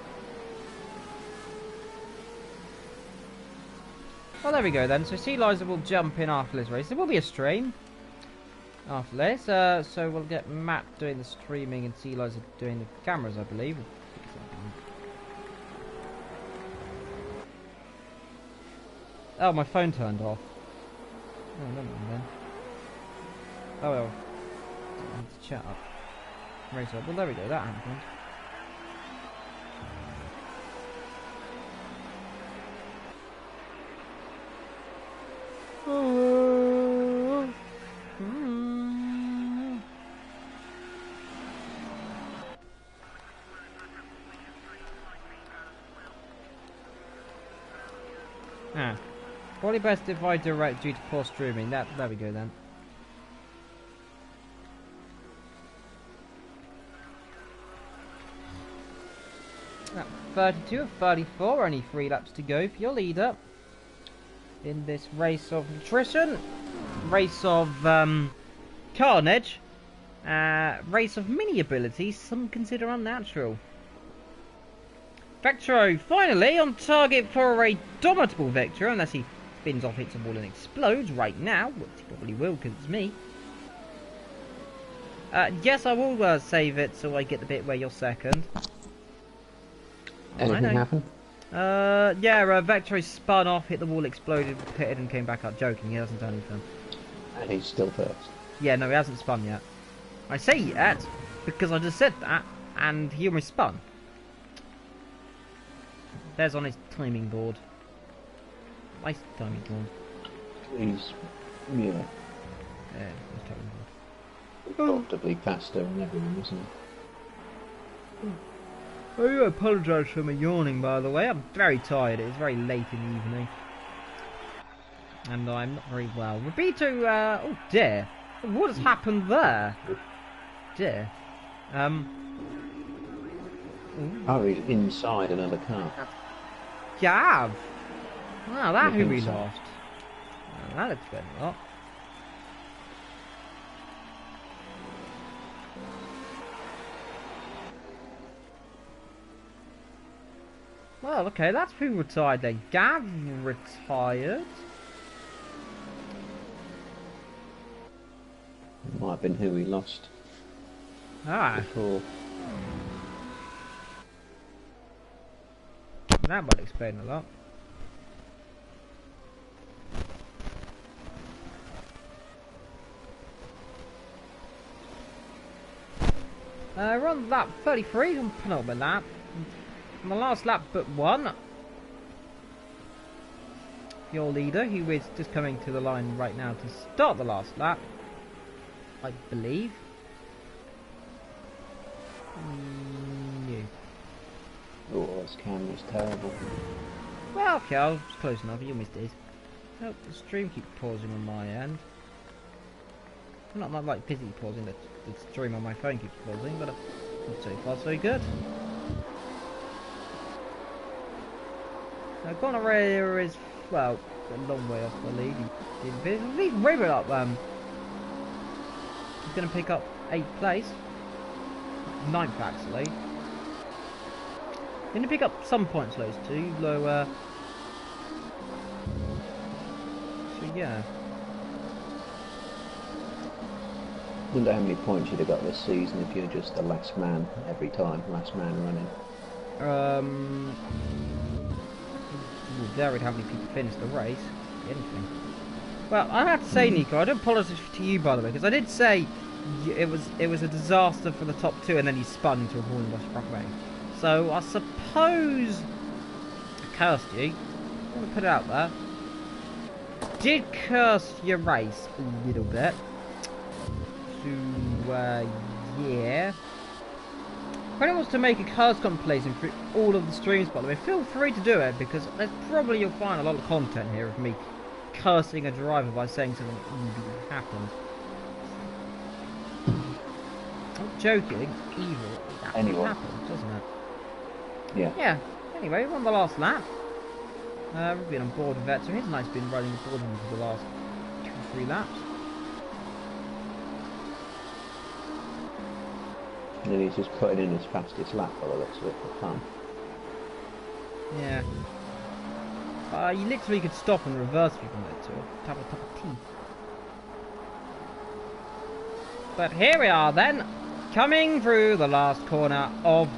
Well, there we go then. So Sea Liza will jump in after this race. There will be a stream after this. So we'll get Matt doing the streaming and Sea Liza doing the cameras, I believe. Oh, my phone turned off. Oh, never mind then. Oh well. I need to chat up. Race up. Well, there we go. That happened. Ah. Probably best if I direct you to poor streaming. There we go then. At 32 of 34, only 3 laps to go for your leader. In this race of nutrition, race of carnage, race of mini abilities, some consider unnatural. Vectro finally on target for a domitable Vectro, unless he spins off, hits a wall and explodes right now, which he probably will because it's me. Yes, I will save it so I get the bit where you're second. Anything happen? Yeah, Vectro spun off, hit the wall, exploded, pitted and came back up. Joking, he hasn't done anything. And he's still first. Yeah, no, he hasn't spun yet. I say yet, because I just said that, and he almost spun. There's on his timing board. Nice timing board. He's, yeah. Yeah, his timing board. Comfortably faster than everyone, isn't he? I do apologise for my yawning, by the way. I'm very tired. It's very late in the evening. And I'm not very well. Rabito, oh dear. What has happened there? Dear. Oh, he's inside another car. Gav! Wow, that who we so. lost. Well, that explains a lot. Well, okay, that's who retired then. Gav retired. Might have been who we lost before. That might explain a lot. We're on lap 33, on penultimate lap. On the last lap but one. Your leader, who is just coming to the line right now to start the last lap, I believe. You. Oh, this camera's terrible. Well, okay, I was close enough. You almost did. Oh, the stream keeps pausing on my end. Not like physically pausing, the stream on my phone keeps pausing, but not so far so good. Now, Gonorrhea is, well, a long way off the lead. He's way up. He's going to pick up 8th place. 9th, actually. Going to pick up some points, those two. Lower. So, yeah. I wonder how many points you'd have got this season if you're just the last man every time, last man running. There would how many people finish the race. Anything. Well, I have to say, Nico, I do apologise to you, by the way, because I did say it was a disaster for the top two, and then he spun into a wall and lost front rank. So I suppose I cursed you. I'm gonna put it out there. Did curse your race a little bit. So yeah. If anyone wants to make a curse compilation for all of the streams, by the way, feel free to do it, because there's probably you'll find a lot of content here of me cursing a driver by saying something evil happened. I'm joking, evil Anyway. happens, doesn't it? Yeah. Yeah, anyway, we're on the last lap. We've been on board with Vector. He's nice been running aboard him for the last 2-3 laps. And then he's just putting in his fastest lap by the looks of it for fun. Yeah. You literally could stop and reverse if you wanted to. Have a cup of tea. But here we are then, coming through the last corner of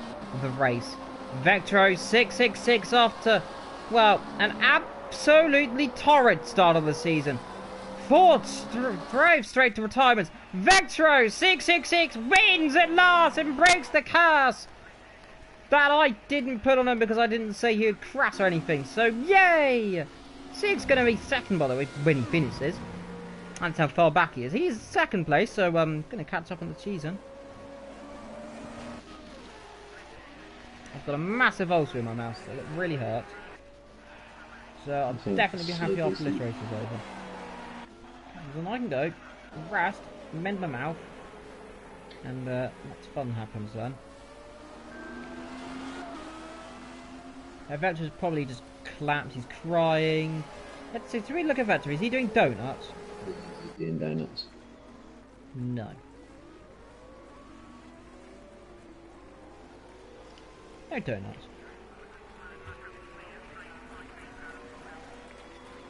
the race. Vectro 666 after, well, an absolutely torrid start of the season. Ford drove straight to retirement. Vectro 666 wins at last and breaks the curse that I didn't put on him because I didn't say he would crash or anything. So yay! Sig's going to be second, by the way, when he finishes. That's how far back he is. He's second place, so I'm going to catch up on the season. I've got a massive ulcer in my mouth, so it really hurts. So I'll definitely be happy after this race is over. Then I can go, rest, mend my mouth, and lots of fun happens then. Vector's probably just clapped, he's crying. Let's see, we look at Vector, is he doing donuts? He's doing donuts. No. No donuts.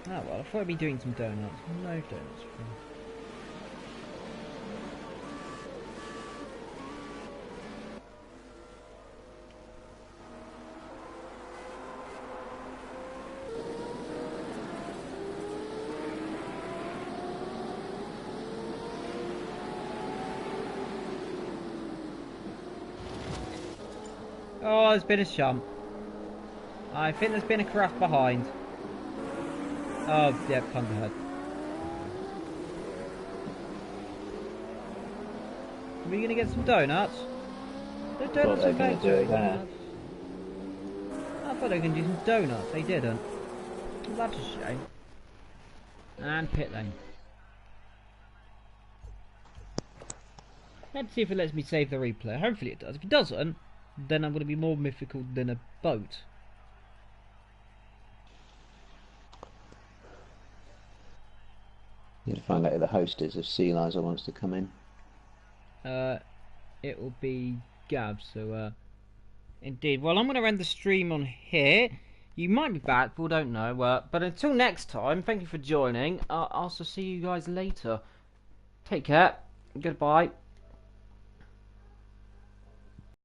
Oh well, I thought I'd be doing some donuts. No donuts. Oh, there's been a shunt. I think there's been a crash behind. Oh, yeah, thunder head. Are we going to get some donuts? The donuts are going to do that. I thought they were going to do some donuts. They didn't. Well, that's a shame. And pit lane. Let's see if it lets me save the replay. Hopefully it does. If it doesn't, then I'm going to be more mythical than a boat. You have to find out who the host is if Sea Liza wants to come in. It will be Gab, so indeed. Well, I'm going to end the stream on here. You might be back, we don't know. But until next time, thank you for joining. I'll also see you guys later. Take care. Goodbye.